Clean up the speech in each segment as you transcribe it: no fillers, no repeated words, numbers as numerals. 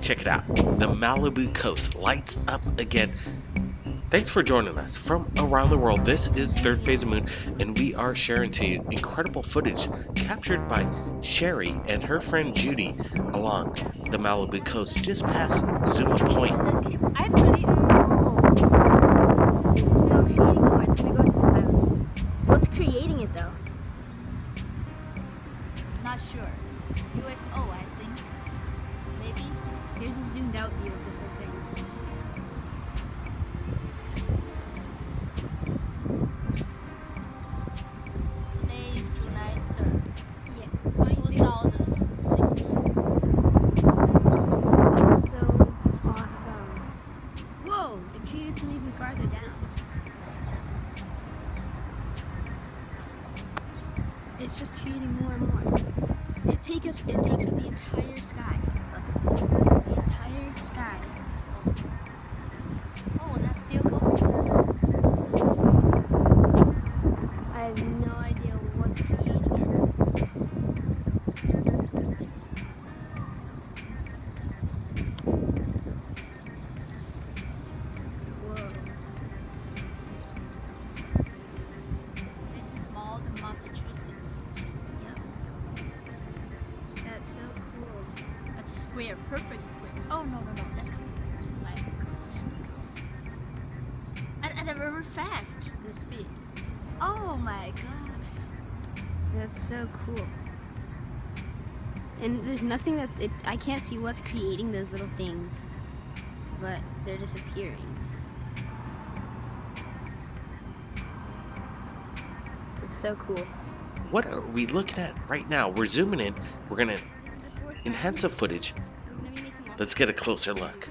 Check it out. The Malibu coast lights up again. Thanks for joining us from around the world. This is Third Phase of Moon, and we are sharing to you incredible footage captured by Sherry and her friend Judy along the Malibu coast just past Zuma Point. I believe. Oh, it's still creating more. It's gonna go to the clouds. What's creating it though? Not sure. UFO, I think. Maybe. Here's a zoomed out view of the whole thing. Today is July 3rd, Yeah, 2016. That's so awesome. Whoa! It created some even farther down. It's just creating more and more. It takes up the entire sky. The entire sky. Oh, that's still going. I have no idea what's creating it. Whoa. This is Malden, Massachusetts. Yep. That's so cool. That's a square, perfect square. Oh, no. That, my gosh. And they're very fast, the speed. Oh my gosh. That's so cool. And there's nothing that I can't see what's creating those little things, but they're disappearing. It's so cool. What are we looking at right now? We're zooming in. We're going to This is the fourth enhance the footage. We're gonna be making lots Let's get a closer look.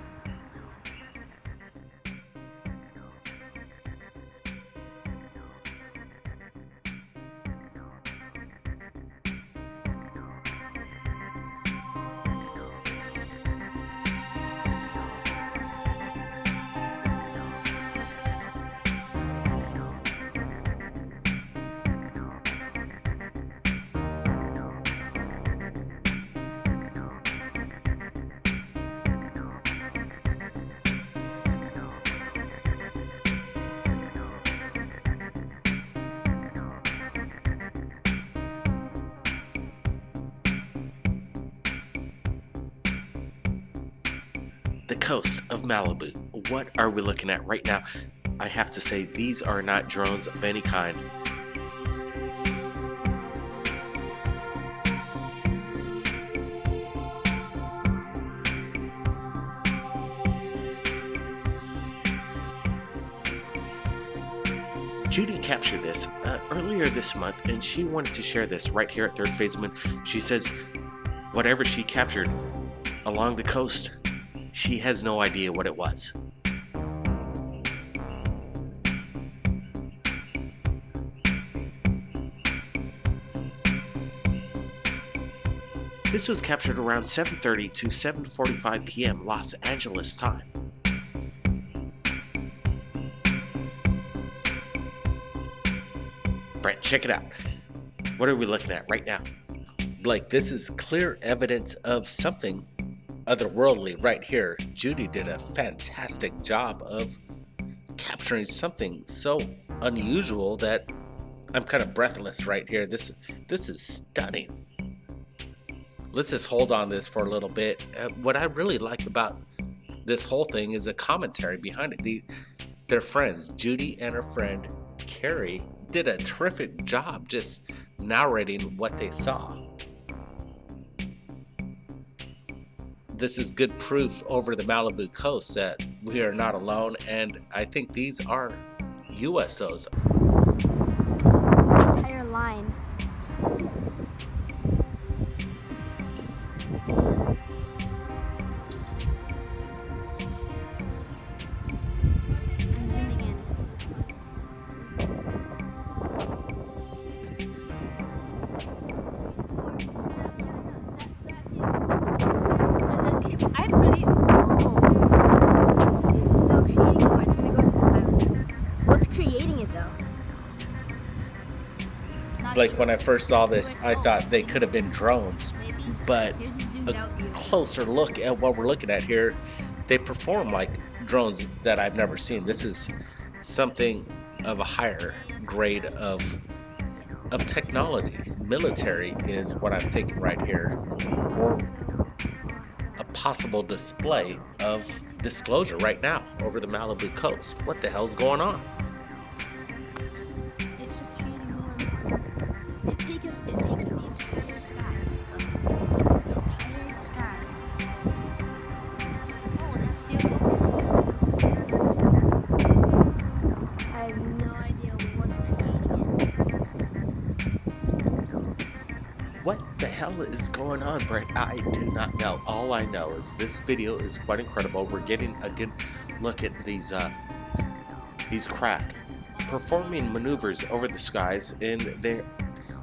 The coast of Malibu. What are we looking at right now? I have to say, these are not drones of any kind. Judy captured this earlier this month, and she wanted to share this right here at Third Phase of Moon. She says whatever she captured along the coast, she has no idea what it was. This was captured around 7:30 to 7:45 p.m. Los Angeles time. Brent, check it out. What are we looking at right now? Blake, this is clear evidence of something otherworldly right here. Judy did a fantastic job of capturing something so unusual that I'm kind of breathless right here. This is stunning. Let's just hold on this for a little bit. What I really like about this whole thing is a commentary behind it. Their friends, Judy and her friend Carrie, did a terrific job just narrating what they saw. This is good proof over the Malibu coast that we are not alone, and I think these are USOs. This entire line. I'm zooming in. This is I believe. Oh, it's still creating more. It's gonna go to the clouds. What's creating it though? Not Like when I first saw this, I thought they could have been drones, Maybe. but Here's a zoomed a out view. closer look at what we're looking at here, they perform like drones that I've never seen. This is something of a higher grade of technology. Military is what I'm thinking right here, or a possible display of disclosure right now over the Malibu coast. What the hell's going on? It's just creating more and more. It takes up the entire sky. The entire sky. Oh, that's the other I have no idea what's creating What the hell is going on, Brent? I do not know. All I know is this video is quite incredible. We're getting a good look at these craft performing maneuvers over the skies, and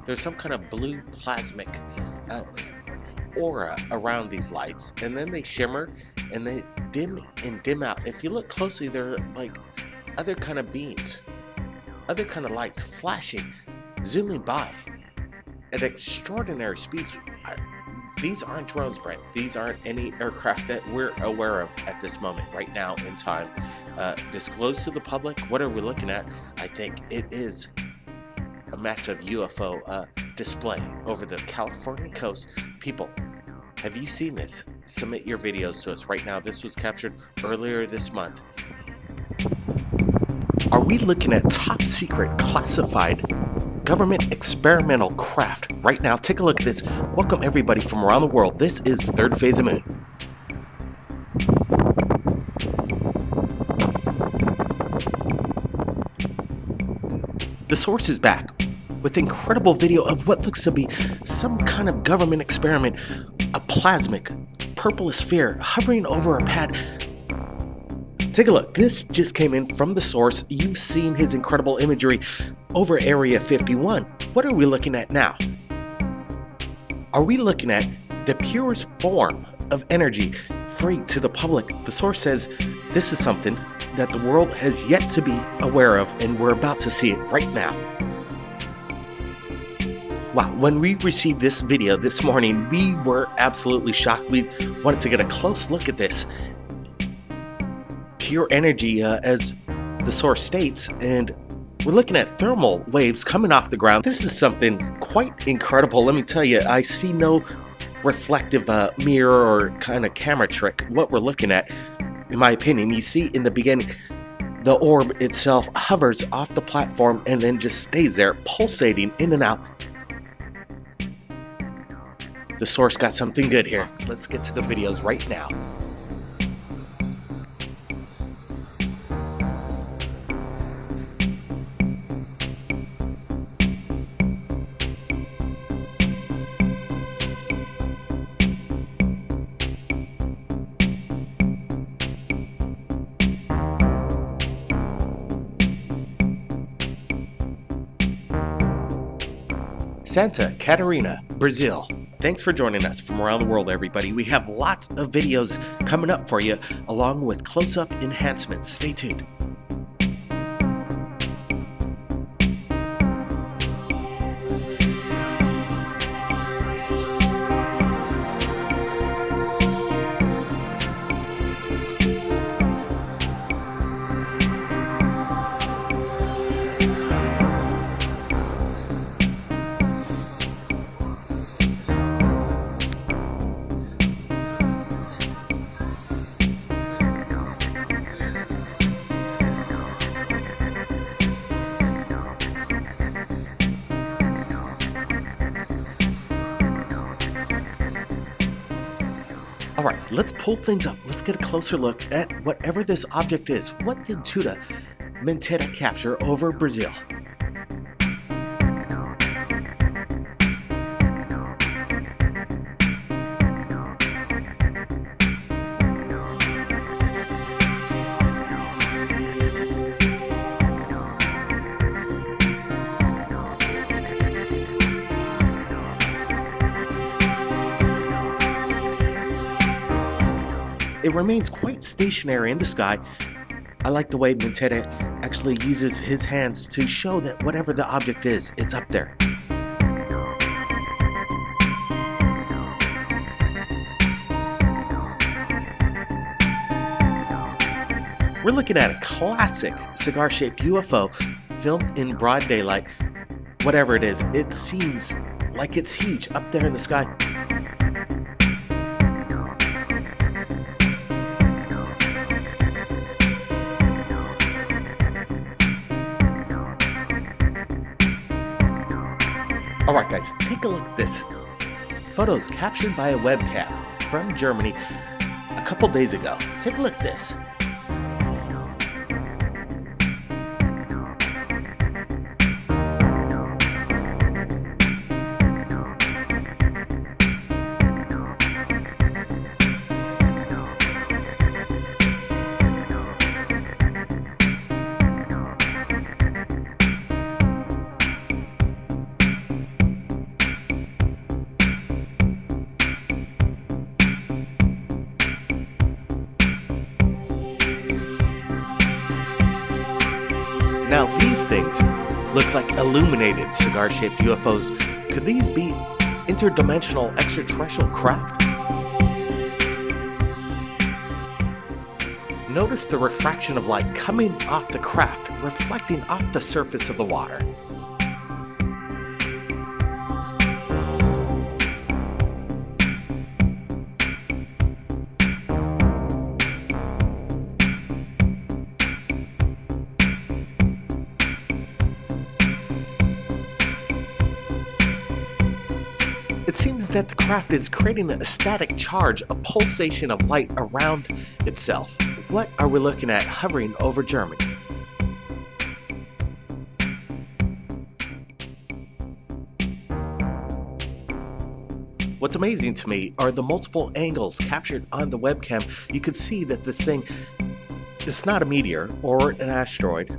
there's some kind of blue plasmic aura around these lights, and then they shimmer and they dim out. If you look closely, they're like other kind of beams, other kind of lights flashing, zooming by at extraordinary speeds. These aren't drones, Brent. These aren't any aircraft that we're aware of at this moment, right now in time. Disclosed to the public, what are we looking at? I think it is a massive UFO display over the California coast. People, have you seen this? Submit your videos to us right now. This was captured earlier this month. Are we looking at top secret classified government experimental craft right now? Take a look at this. Welcome everybody from around the world. This is Third Phase of Moon. The source is back with incredible video of what looks to be some kind of government experiment, a plasmic purple sphere hovering over a pad. Take a look. This just came in from the source. You've seen his incredible imagery over Area 51. What are we looking at now? Are we looking at the purest form of energy free to the public? The source says this is something that the world has yet to be aware of, and we're about to see it right now. Wow, when we received this video this morning, we were absolutely shocked. We wanted to get a close look at this. Pure energy, as the source states, and we're looking at thermal waves coming off the ground. This is something quite incredible. Let me tell you, I see no reflective mirror or kind of camera trick. What we're looking at, in my opinion, you see in the beginning, the orb itself hovers off the platform and then just stays there, pulsating in and out. The source got something good here. Let's get to the videos right now. Santa Catarina, Brazil. Thanks for joining us from around the world, everybody. We have lots of videos coming up for you, along with close-up enhancements. Stay tuned. Alright, let's pull things up. Let's get a closer look at whatever this object is. What did Tuta Mentera capture over Brazil? It remains quite stationary in the sky. I like the way Mentera actually uses his hands to show that whatever the object is, it's up there. We're looking at a classic cigar-shaped UFO filmed in broad daylight. Whatever it is, it seems like it's huge up there in the sky. Alright guys, take a look at this. Photos captured by a webcam from Germany a couple days ago. Take a look at this. Now these things look like illuminated cigar-shaped UFOs. Could these be interdimensional extraterrestrial craft? Notice the refraction of light coming off the craft, reflecting off the surface of the water. It seems that the craft is creating a static charge, a pulsation of light around itself. What are we looking at hovering over Germany? What's amazing to me are the multiple angles captured on the webcam. You can see that this thing is not a meteor or an asteroid.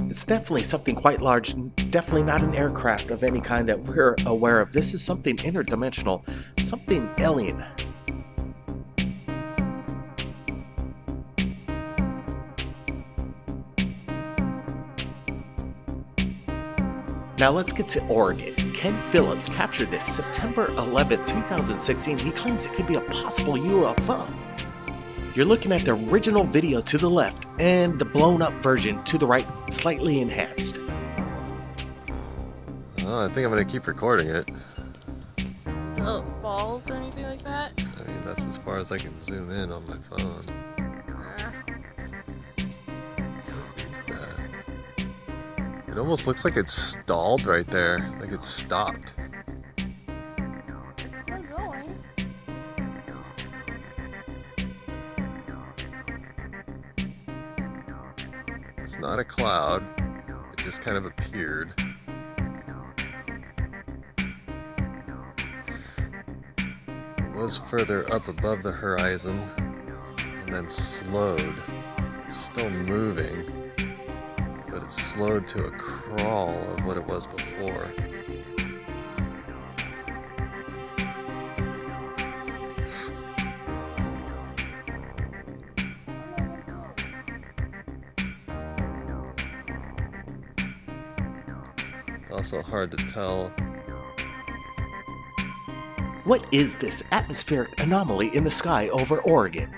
It's definitely something quite large, definitely not an aircraft of any kind that we're aware of. This is something interdimensional, something alien. Now let's get to Oregon. Ken Phillips captured this September 11, 2016. He claims it could be a possible UFO. You're looking at the original video to the left and the blown up version to the right, slightly enhanced. Oh, I think I'm gonna keep recording it. Oh, balls or anything like that? I mean, that's as far as I can zoom in on my phone. What's that? It almost looks like it's stalled right there, like it's stopped. It's still going. It's not a cloud, it just kind of appeared. It was further up above the horizon and then slowed. It's still moving, but it's slowed to a crawl of what it was before. It's also hard to tell. What is this atmospheric anomaly in the sky over Oregon?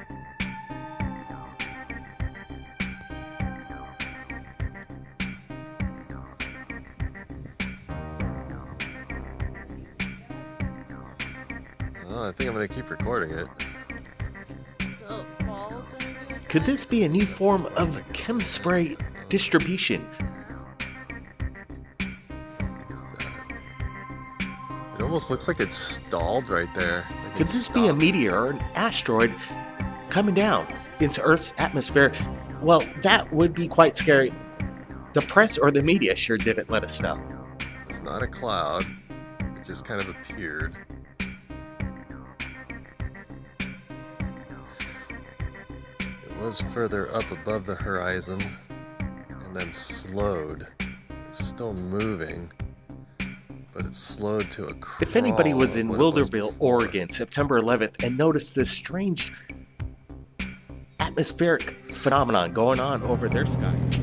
Oh, I think I'm gonna keep recording it. Oh, balls or anything like that? Could this be a new form of chem spray distribution? It almost looks like it's stalled right there. Like Could it's this be a stopped. meteor or an asteroid coming down into Earth's atmosphere? Well, that would be quite scary. The press or the media sure didn't let us know. It's not a cloud. It just kind of appeared. It was further up above the horizon and then slowed. It's still moving, but it's slowed to a crawl. If anybody was in of what it was Wilderville, before. Oregon, September 11th and noticed this strange atmospheric phenomenon going on over their skies,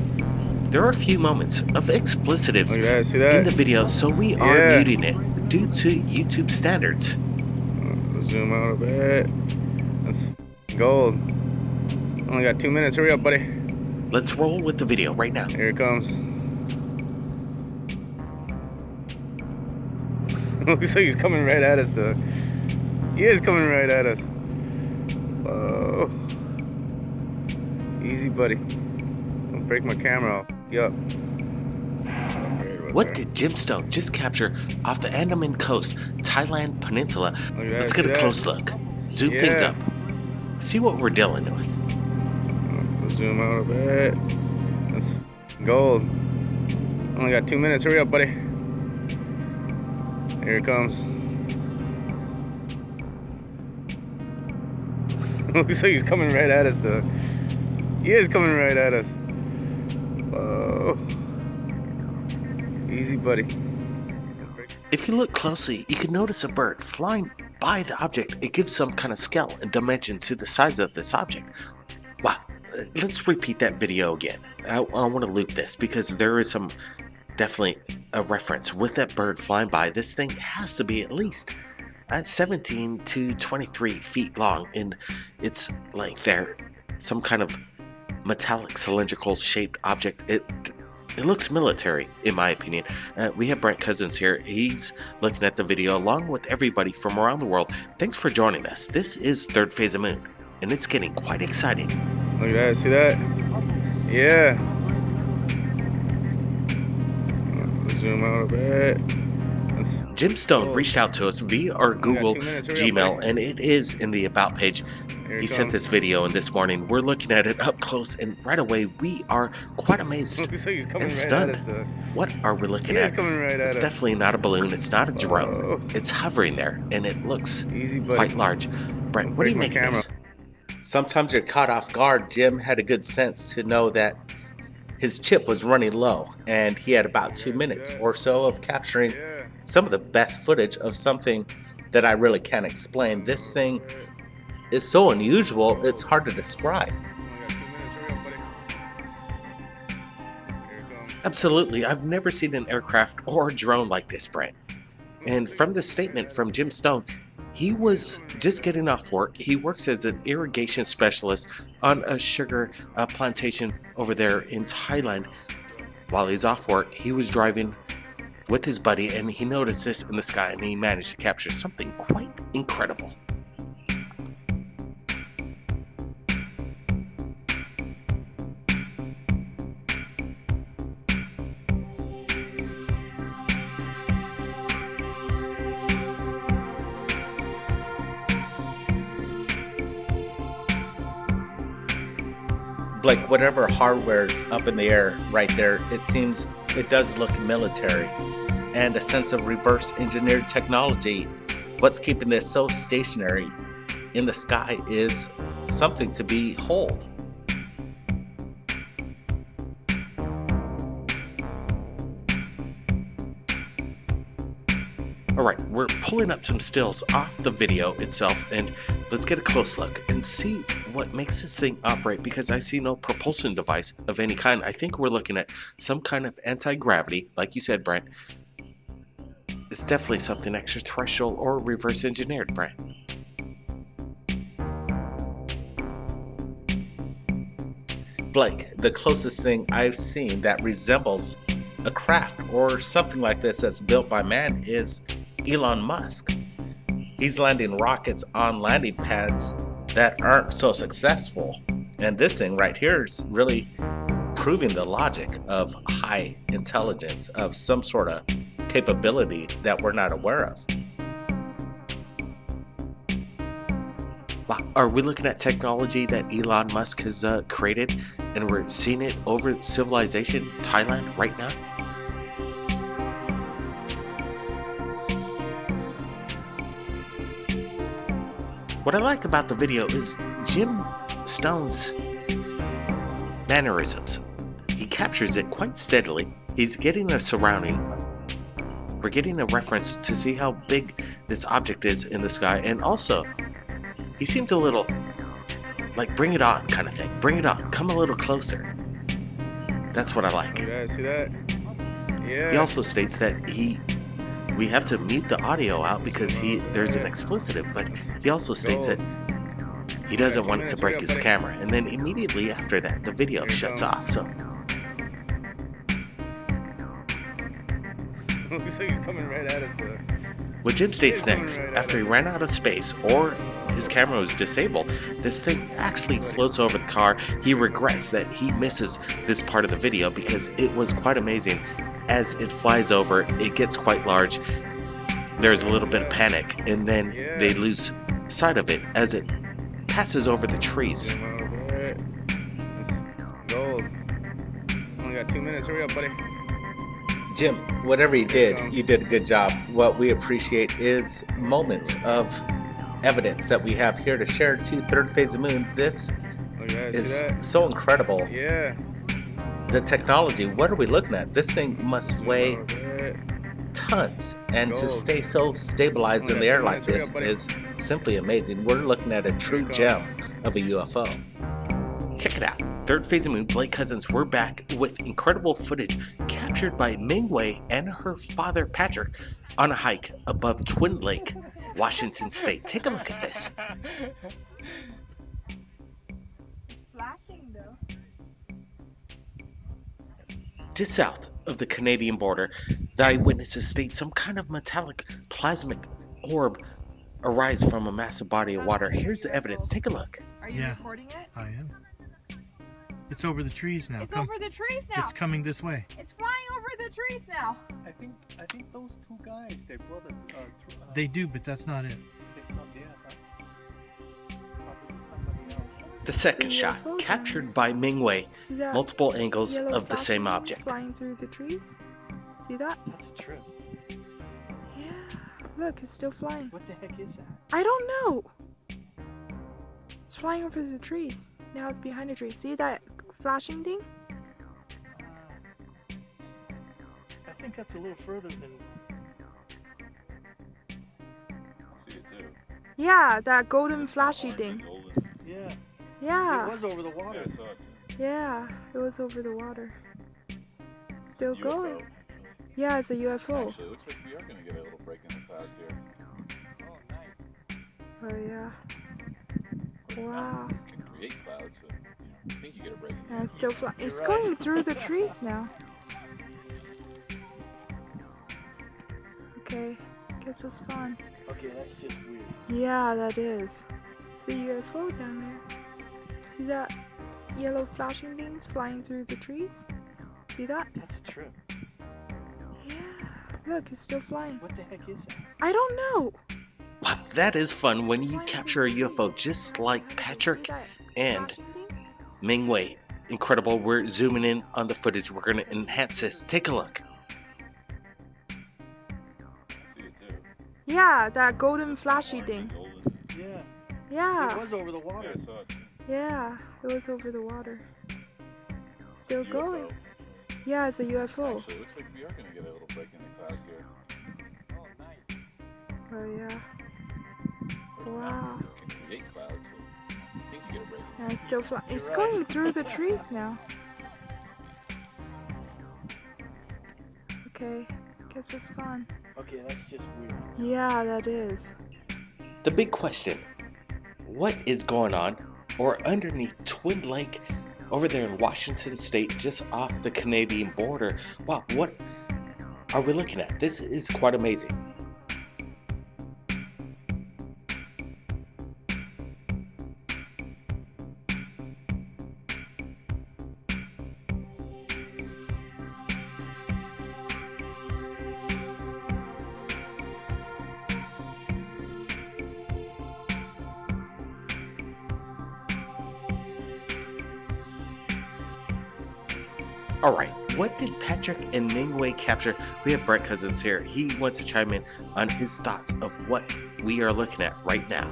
there are a few moments of explicitives Oh, yeah, see that? in the video, so we are Yeah. muting it due to YouTube standards. Zoom out a bit. That's gold. Only got 2 minutes. Hurry up, buddy. Let's roll with the video right now. Here it comes. Looks like he's coming right at us, though. He is coming right at us. Whoa. Easy, buddy. Don't break my camera off. Yup. What did Jim Stone just capture off the Andaman Coast, Thailand Peninsula? Let's get a close look. Zoom things up. See what we're dealing with. Zoom out a bit. That's gold. Only got 2 minutes. Hurry up, buddy. Here it comes. Looks like he's coming right at us, though. He is coming right at us. Whoa. Easy, buddy. If you look closely, you can notice a bird flying by the object. It gives some kind of scale and dimension to the size of this object. Wow. Let's repeat that video again. I want to loop this because there is some definitely a reference with that bird flying by. This thing has to be at least 17 to 23 feet long in its length there. Some kind of metallic cylindrical shaped object. It looks military in my opinion. We have Brent Cousins here. He's looking at the video along with everybody from around the world. Thanks for joining us. This is Third Phase of Moon and it's getting quite exciting. Look at that, see that? Yeah. Zoom out a bit. Jim Stone reached out to us via our Google Gmail, and it is in the About page. He sent this video, and this morning we're looking at it up close, and right away we are quite amazed and stunned. What are we looking at? It's definitely not a balloon. It's not a drone. It's hovering there, and it looks quite large. Brent, what do you make of this? Sometimes you're caught off guard. Jim had a good sense to know that his chip was running low, and he had about 2 minutes or so of capturing some of the best footage of something that I really can't explain. This thing is so unusual, it's hard to describe. Absolutely, I've never seen an aircraft or a drone like this, Brent. And from the statement from Jim Stone, he was just getting off work. He works as an irrigation specialist on a sugar plantation over there in Thailand. While he's off work, he was driving with his buddy and he noticed this in the sky and he managed to capture something quite incredible. Like whatever hardware's up in the air right there, it seems it does look military and a sense of reverse engineered technology. What's keeping this so stationary in the sky is something to behold. Alright, we're pulling up some stills off the video itself and let's get a close look and see what makes this thing operate, because I see no propulsion device of any kind. I think we're looking at some kind of anti-gravity, like you said, Brent. It's definitely something extraterrestrial or reverse engineered, Brent. Blake, the closest thing I've seen that resembles a craft or something like this that's built by man is Elon Musk. He's landing rockets on landing pads that aren't so successful. And this thing right here is really proving the logic of high intelligence, of some sort of capability that we're not aware of. Wow, are we looking at technology that Elon Musk has created and we're seeing it over civilization, Thailand, right now? What I like about the video is Jim Stone's mannerisms. He captures it quite steadily. He's getting a surrounding. We're getting a reference to see how big this object is in the sky, and also he seems a little like bring it on kind of thing. Bring it on, come a little closer. That's what I like. See that? Yeah. He also states that he we have to mute the audio out because there's an expletive, but he also states that he doesn't want it to break his camera, and then immediately after that the video shuts off. So Looks like he's coming right at us though. what Jim states next, after he ran out of space or his camera was disabled, this thing actually floats over the car. He regrets that he misses this part of the video because it was quite amazing. As it flies over, it gets quite large. There's a little bit of panic, and then they lose sight of it as it passes over the trees. Gold. Only got 2 minutes. Hurry up, buddy. Jim, whatever you did a good job. What we appreciate is moments of evidence that we have here to share to Third Phase of Moon. This is so incredible. Yeah. The technology, what are we looking at? This thing must weigh tons, and to stay so stabilized in the air like this is simply amazing. We're looking at a true gem of a UFO. Check it out. Third Phase of Moon, Blake Cousins, we're back with incredible footage captured by Ming Wei and her father Patrick on a hike above Twin Lake, Washington State. Take a look at this. It's flashing though. Just south of the Canadian border, the eyewitnesses state some kind of metallic plasmic orb arise from a massive body of water. Here's the evidence. Take a look. Are you recording it? I am. It's over the trees now. It's over the trees now. It's coming this way. It's flying over the trees now. I think those two guys, they brought it They do, but that's not it. it's not theirs, huh? Probably somebody else. The second shot, captured by Ming Wei, multiple angles of the same object. Flying through the trees. See that? That's a trip. Yeah. Look, it's still flying. What the heck is that? I don't know. It's flying over the trees. Now it's behind the tree. See that flashing thing? I think that's a little further than. See it too. Yeah, that golden flashy thing. Yeah. Yeah. It was over the water. Yeah, I saw it. Yeah, it was over the water. Still UFO. going. Yeah, it's a UFO. Actually, it looks like we are going to get a little break in the clouds here. Oh, nice. Oh yeah. But Wow. You can create clouds, so I think you get a break in And it's still flying. It's right. going through the trees now. Okay, guess it's fun. Okay, that's just weird. Yeah, that is. It's a UFO down there. See that yellow flashing things flying through the trees? See that? That's a trip. Yeah. Look, it's still flying. What the heck is that? I don't know. Wow, that is fun when you capture a UFO just like Patrick See that and flashing thing? Ming Wei. Incredible. We're zooming in on the footage. We're going to enhance this. Take a look. I see it too. Yeah, that golden flashy thing. Golden. Yeah. It Yeah. was over the water. Yeah, I saw it. Yeah, it was over the water. Still UFO. going. Yeah, it's a UFO. Actually, it looks like we are going to get a little break in the clouds here. Oh, nice. Oh yeah. But Wow. You can create clouds, so I think you get a break. And it's still flying. It's right. going through the trees now. Okay, guess it's fun. Okay, that's just weird. Yeah, that is. The big question, what is going on or underneath Twin Lake over there in Washington State, just off the Canadian border? Wow, what are we looking at? This is quite amazing. Alright, what did Patrick and Ming Wei capture? We have Brett Cousins here. He wants to chime in on his thoughts of what we are looking at right now.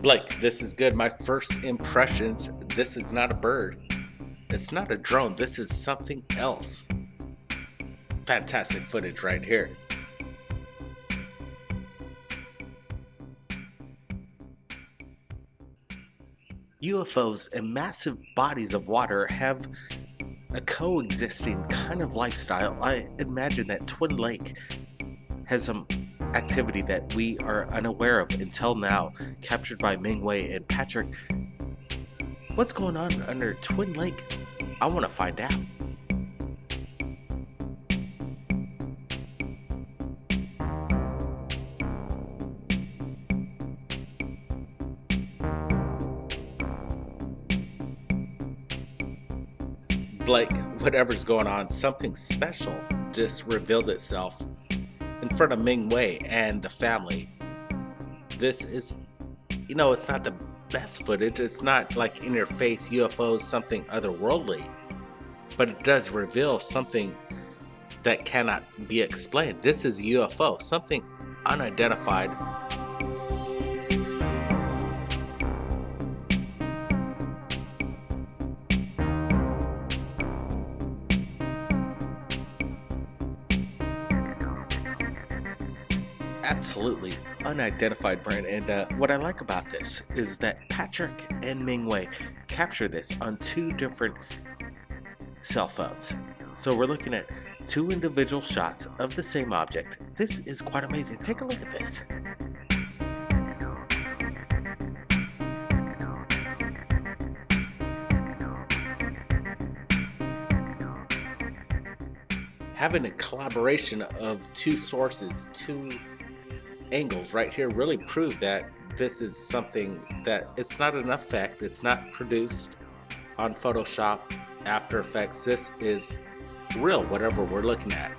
Blake, this is good. My first impressions, this is not a bird. It's not a drone. This is something else. Fantastic footage right here. UFOs and massive bodies of water have a coexisting kind of lifestyle. I imagine that Twin Lake has some activity that we are unaware of until now, captured by Mingwei and Patrick. What's going on under Twin Lake? I want to find out. Blake, whatever's going on, something special just revealed itself in front of Mingwei and the family. This is, it's not the best footage. It's not like in your face UFOs, something otherworldly, but it does reveal something that cannot be explained. This is UFO, something unidentified. Absolutely unidentified, brand. And what I like about this is that Patrick and Mingwei capture this on 2 different cell phones. So we're looking at 2 individual shots of the same object. This is quite amazing. Take a look at this. Having a collaboration of 2 sources, 2 angles right here really prove that this is something that it's not an effect. It's not produced on Photoshop, After Effects. This is real, whatever we're looking at.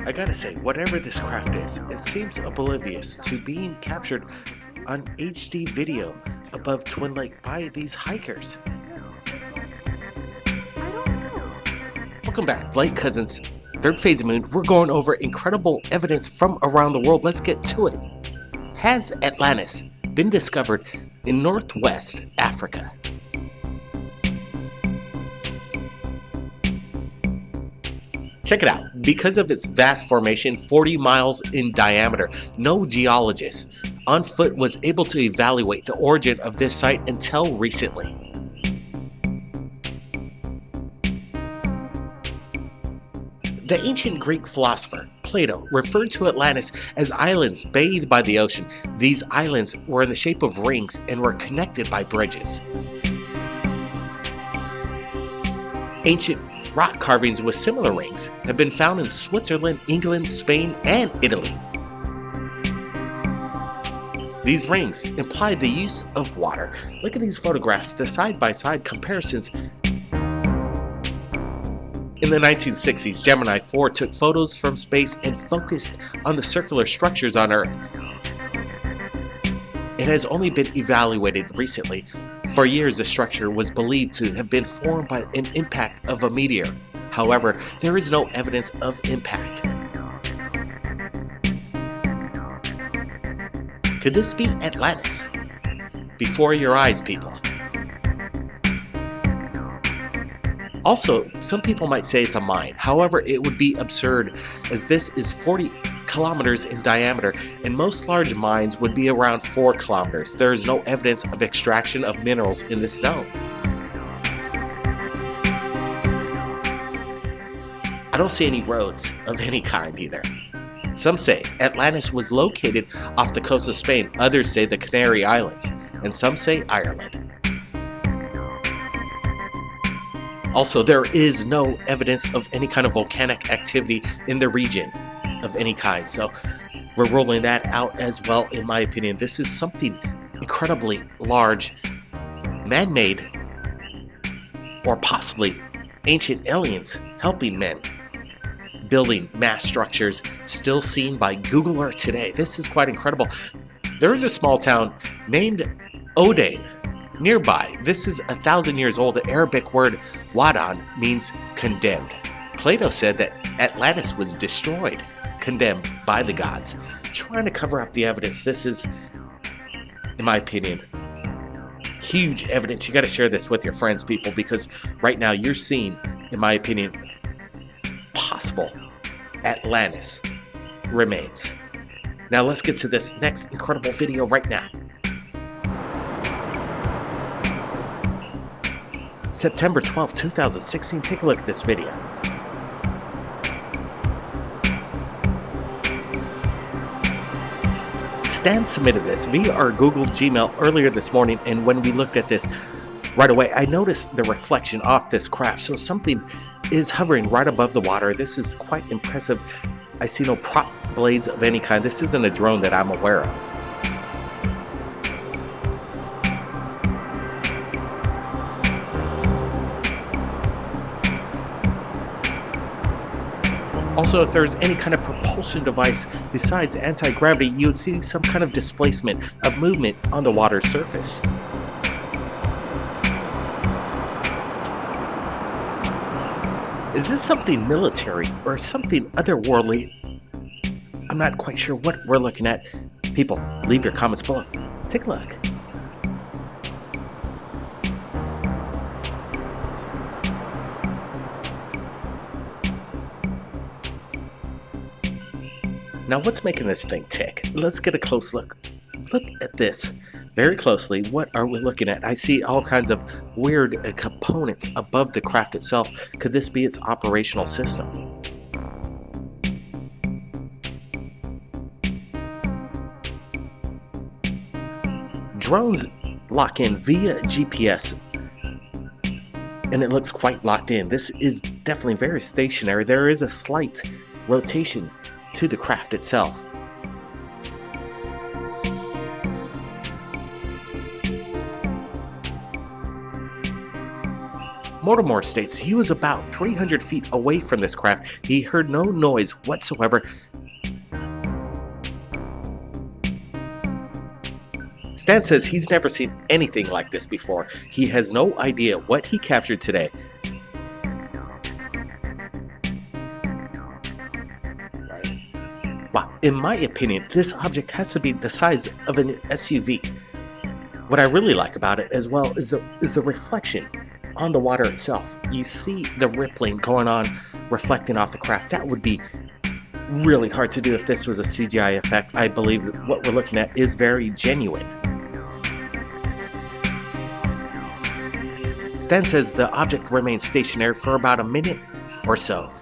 I gotta say, whatever this craft is, it seems oblivious to being captured on HD video above Twin Lake by these hikers. Welcome back, Blake Cousins, Third Phase of Moon. We're going over incredible evidence from around the world. Let's get to it. Has Atlantis been discovered in Northwest Africa? Check it out. Because of its vast formation, 40 miles in diameter, no geologist on foot was able to evaluate the origin of this site until recently. The ancient Greek philosopher Plato referred to Atlantis as islands bathed by the ocean. These islands were in the shape of rings and were connected by bridges. Ancient rock carvings with similar rings have been found in Switzerland, England, Spain, and Italy. These rings imply the use of water. Look at these photographs, the side-by-side comparisons. In the 1960s, Gemini 4 took photos from space and focused on the circular structures on Earth. It has only been evaluated recently. For years, the structure was believed to have been formed by an impact of a meteor. However, there is no evidence of impact. Could this be Atlantis? Before your eyes, people. Also, some people might say it's a mine. However, it would be absurd, as this is 40 kilometers in diameter, and most large mines would be around 4 kilometers. There is no evidence of extraction of minerals in this zone. I don't see any roads of any kind either. Some say Atlantis was located off the coast of Spain, others say the Canary Islands, and some say Ireland. Also, there is no evidence of any kind of volcanic activity in the region of any kind, so we're ruling that out as well. In my opinion, this is something incredibly large, man-made, or possibly ancient aliens helping men building mass structures, still seen by Google Earth today. This is quite incredible. There is a small town named Odain nearby. This is 1,000 years old. The Arabic word Wadan means condemned. Plato said that Atlantis was destroyed, condemned by the gods. Trying to cover up the evidence. This is in my opinion, huge evidence. You got to share this with your friends, people, because right now you're seeing, in my opinion, possible Atlantis remains. Now let's get to this next incredible video right now. September 12th, 2016. Take a look at this video. Stan submitted this via our Google Gmail earlier this morning, and when we looked at this right away, I noticed the reflection off this craft. So something is hovering right above the water. This is quite impressive. I see no prop blades of any kind. This isn't a drone that I'm aware of. Also, if there's any kind of propulsion device besides anti-gravity, you would see some kind of displacement of movement on the water's surface. Is this something military or something otherworldly? I'm not quite sure what we're looking at. People, leave your comments below. Take a look. Now, what's making this thing tick? Let's get a close look. Look at this very closely. What are we looking at? I see all kinds of weird components above the craft itself. Could this be its operational system? Drones lock in via GPS, and it looks quite locked in. This is definitely very stationary. There is a slight rotation to the craft itself. Mortimer states he was about 300 feet away from this craft. He heard no noise whatsoever. Stan says he's never seen anything like this before. He has no idea what he captured today. Wow, in my opinion, this object has to be the size of an SUV. What I really like about it as well is the reflection on the water itself. You see the rippling going on, reflecting off the craft. That would be really hard to do if this was a CGI effect. I believe that what we're looking at is very genuine. Stan says the object remained stationary for about a minute or so,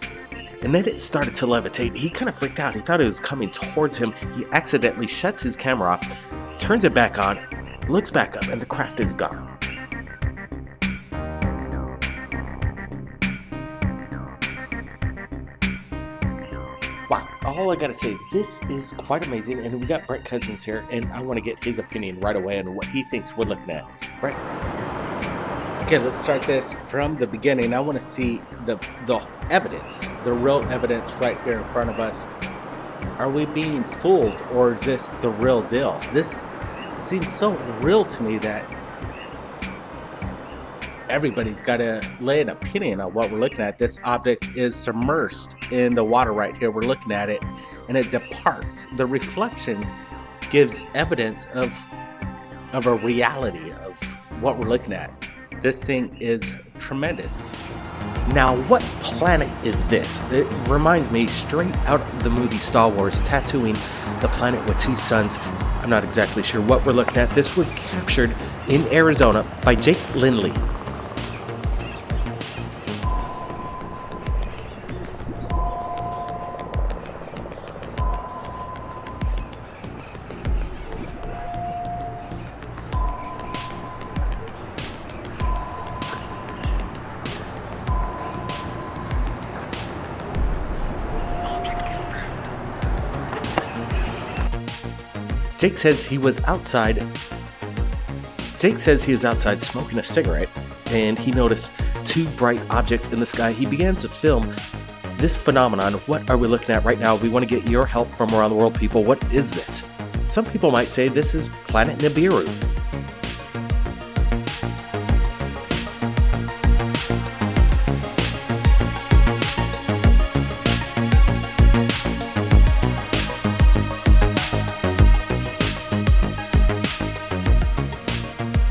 and then it started to levitate. He kind of freaked out. He thought it was coming towards him. He accidentally shuts his camera off, turns it back on, looks back up, and the craft is gone. Wow, all I gotta say, this is quite amazing, and we got Brett Cousins here, and I want to get his opinion right away on what he thinks we're looking at. Brett? Okay, let's start this from the beginning. I want to see the evidence, the real evidence right here in front of us. Are we being fooled, or is this the real deal? This seems so real to me that everybody's got to lay an opinion on what we're looking at. This object is submerged in the water right here. We're looking at it, and it departs. The reflection gives evidence of a reality of what we're looking at. This thing is tremendous. Now, what planet is this? It reminds me straight out of the movie Star Wars, tattooing the planet with two suns. I'm not exactly sure what we're looking at. This was captured in Arizona by Jake Lindley. Jake says he was outside smoking a cigarette, and he noticed two bright objects in the sky. He began to film this phenomenon. What are we looking at right now? We want to get your help from around the world, people. What is this? Some people might say this is Planet Nibiru.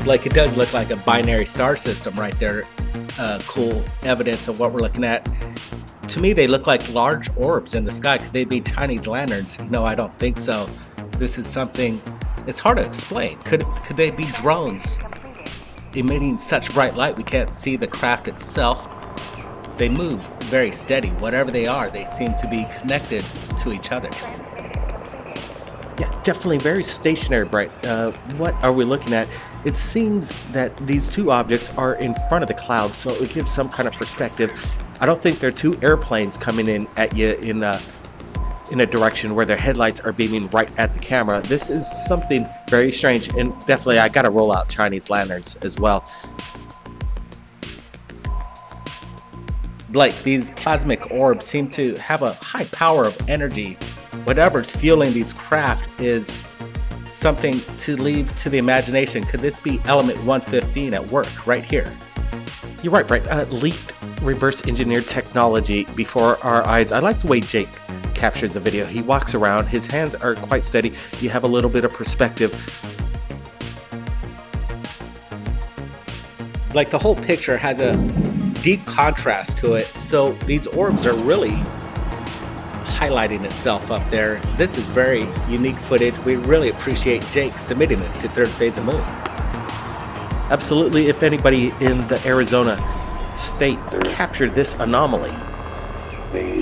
Like, it does look like a binary star system right there. Cool evidence of what we're looking at. To me, they look like large orbs in the sky. Could they be Chinese lanterns? No, I don't think so. This is something, it's hard to explain. Could they be drones emitting such bright light we can't see the craft itself? They move very steady. Whatever they are, they seem to be connected to each other. Yeah, definitely very stationary, Bright. What are we looking at? It seems that these two objects are in front of the clouds, so it gives some kind of perspective. I don't think they're two airplanes coming in at you in a direction where their headlights are beaming right at the camera. This is something very strange, and definitely I gotta roll out Chinese lanterns as well. Like, these plasmic orbs seem to have a high power of energy. Whatever's fueling these craft is something to leave to the imagination. Could this be element 115 at work right here? You're right, Brett. Leaked reverse engineered technology before our eyes. I like the way Jake captures the video. He walks around, his hands are quite steady. You have a little bit of perspective. Like, the whole picture has a deep contrast to it, so these orbs are really highlighting itself up there. This is very unique footage. We really appreciate Jake submitting this to Third Phase of Moon. Absolutely. If anybody in the Arizona state captured this anomaly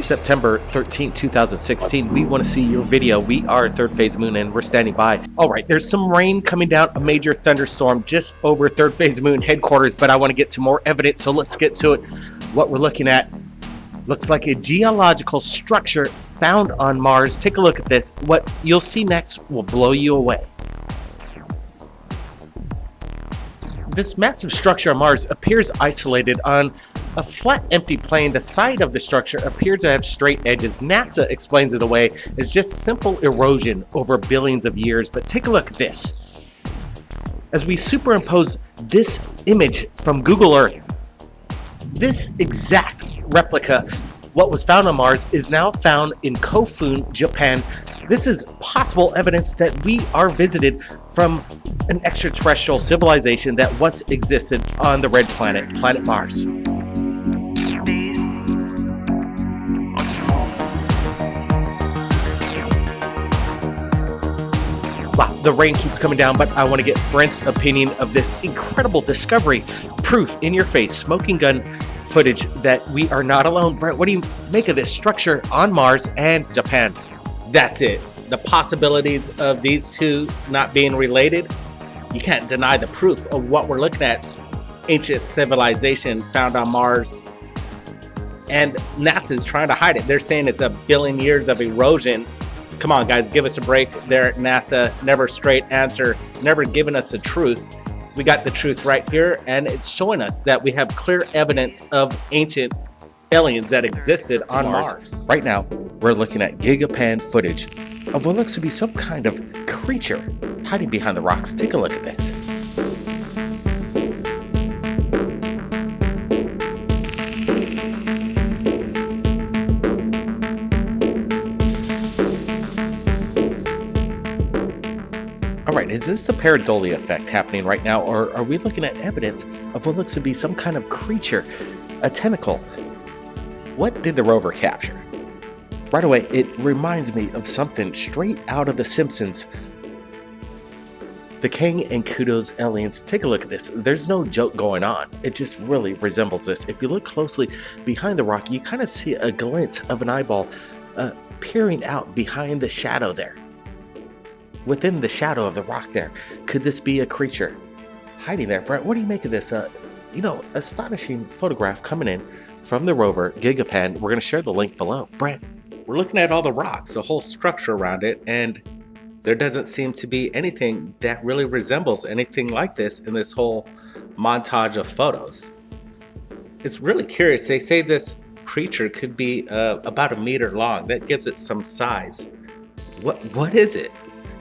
September 13, 2016, we want to see your video. We are Third Phase Moon and we're standing by. All right, there's some rain coming down, a major thunderstorm just over Third Phase Moon headquarters, but I want to get to more evidence, so let's get to it. What we're looking at looks like a geological structure found on Mars. Take a look at this. What you'll see next will blow you away. This massive structure on Mars appears isolated on a flat, empty plane. The side of the structure appears to have straight edges. NASA explains it away as just simple erosion over billions of years. But take a look at this. As we superimpose this image from Google Earth, this exact replica, what was found on Mars, is now found in Kofun, Japan. This is possible evidence that we are visited from an extraterrestrial civilization that once existed on the red planet, planet Mars. Wow, the rain keeps coming down, but I want to get Brent's opinion of this incredible discovery. Proof in your face, smoking gun footage that we are not alone. Brent, what do you make of this structure on Mars and Japan? That's it. The possibilities of these two not being related, you can't deny the proof of what we're looking at. Ancient civilization found on Mars, and NASA's trying to hide it. They're saying it's a billion years of erosion. Come on, guys, give us a break there at NASA. Never straight answer, never giving us the truth. We got the truth right here, and it's showing us that we have clear evidence of ancient aliens that existed on Mars. Right now, we're looking at gigapan footage of what looks to be some kind of creature hiding behind the rocks. Take a look at this. All right, is this the pareidolia effect happening right now, or are we looking at evidence of what looks to be some kind of creature, a tentacle? What did the rover capture? Right away, it reminds me of something straight out of The Simpsons. The Kang and Kudos aliens. Take a look at this. There's no joke going on. It just really resembles this. If you look closely behind the rock, you kind of see a glint of an eyeball peering out behind the shadow there. Within the shadow of the rock there. Could this be a creature hiding there? Brett, what do you make of this? Astonishing photograph coming in from the rover, Gigapan. We're going to share the link below. Brett, we're looking at all the rocks, the whole structure around it, and there doesn't seem to be anything that really resembles anything like this in this whole montage of photos. It's really curious. They say this creature could be about 1 meter long. That gives it some size. What is it?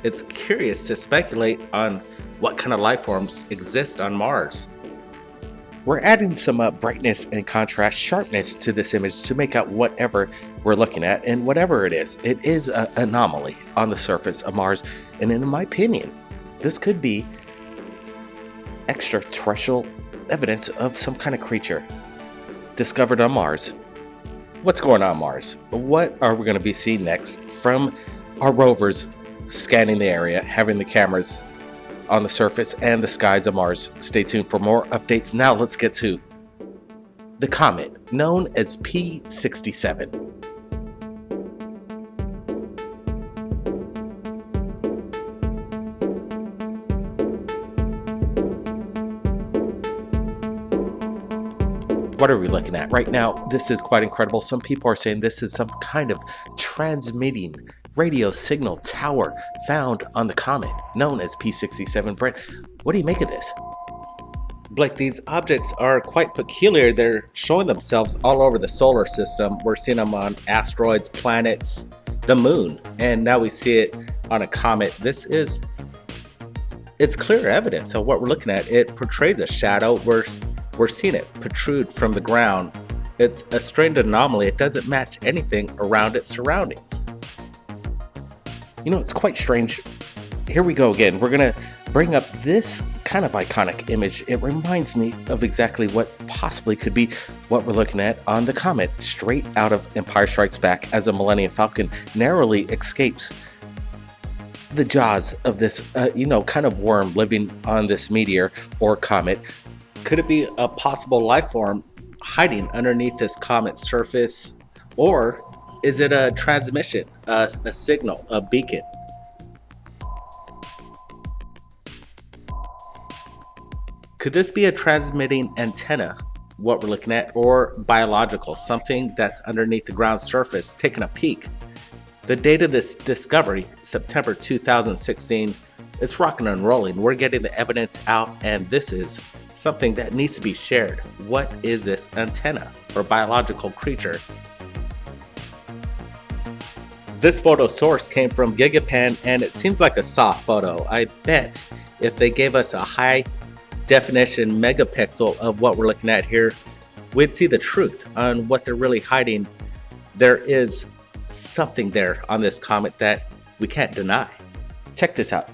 It's curious to speculate on what kind of life forms exist on Mars. We're adding some brightness and contrast, sharpness to this image to make out whatever we're looking at, and whatever it is an anomaly on the surface of Mars. And in my opinion, this could be extraterrestrial evidence of some kind of creature discovered on Mars. What's going on Mars? What are we going to be seeing next from our rovers scanning the area, having the cameras on the surface and the skies of Mars? Stay tuned for more updates. Now let's get to the comet known as P67. What are we looking at right now? This is quite incredible. Some people are saying this is some kind of transmitting radio signal tower found on the comet known as P67. Brent, what do you make of this? Blake, these objects are quite peculiar. They're showing themselves all over the solar system. We're seeing them on asteroids, planets, the moon, and now we see it on a comet. It's clear evidence of what we're looking at. It portrays a shadow. We're seeing it protrude from the ground. It's a strange anomaly. It doesn't match anything around its surroundings. You know, it's quite strange. Here we go again. We're gonna bring up this kind of iconic image. It reminds me of exactly what possibly could be what we're looking at on the comet, straight out of Empire Strikes Back, as a Millennium Falcon narrowly escapes the jaws of this, kind of worm living on this meteor or comet. Could it be a possible life form hiding underneath this comet's surface? Or is it a transmission, a signal, a beacon? Could this be a transmitting antenna, what we're looking at, or biological, something that's underneath the ground surface, taking a peek? The date of this discovery, September 2016, it's rocking and rolling. We're getting the evidence out, and this is something that needs to be shared. What is this antenna or biological creature? This photo source came from Gigapan, and it seems like a soft photo. I bet if they gave us a high definition megapixel of what we're looking at here, we'd see the truth on what they're really hiding. There is something there on this comet that we can't deny. Check this out.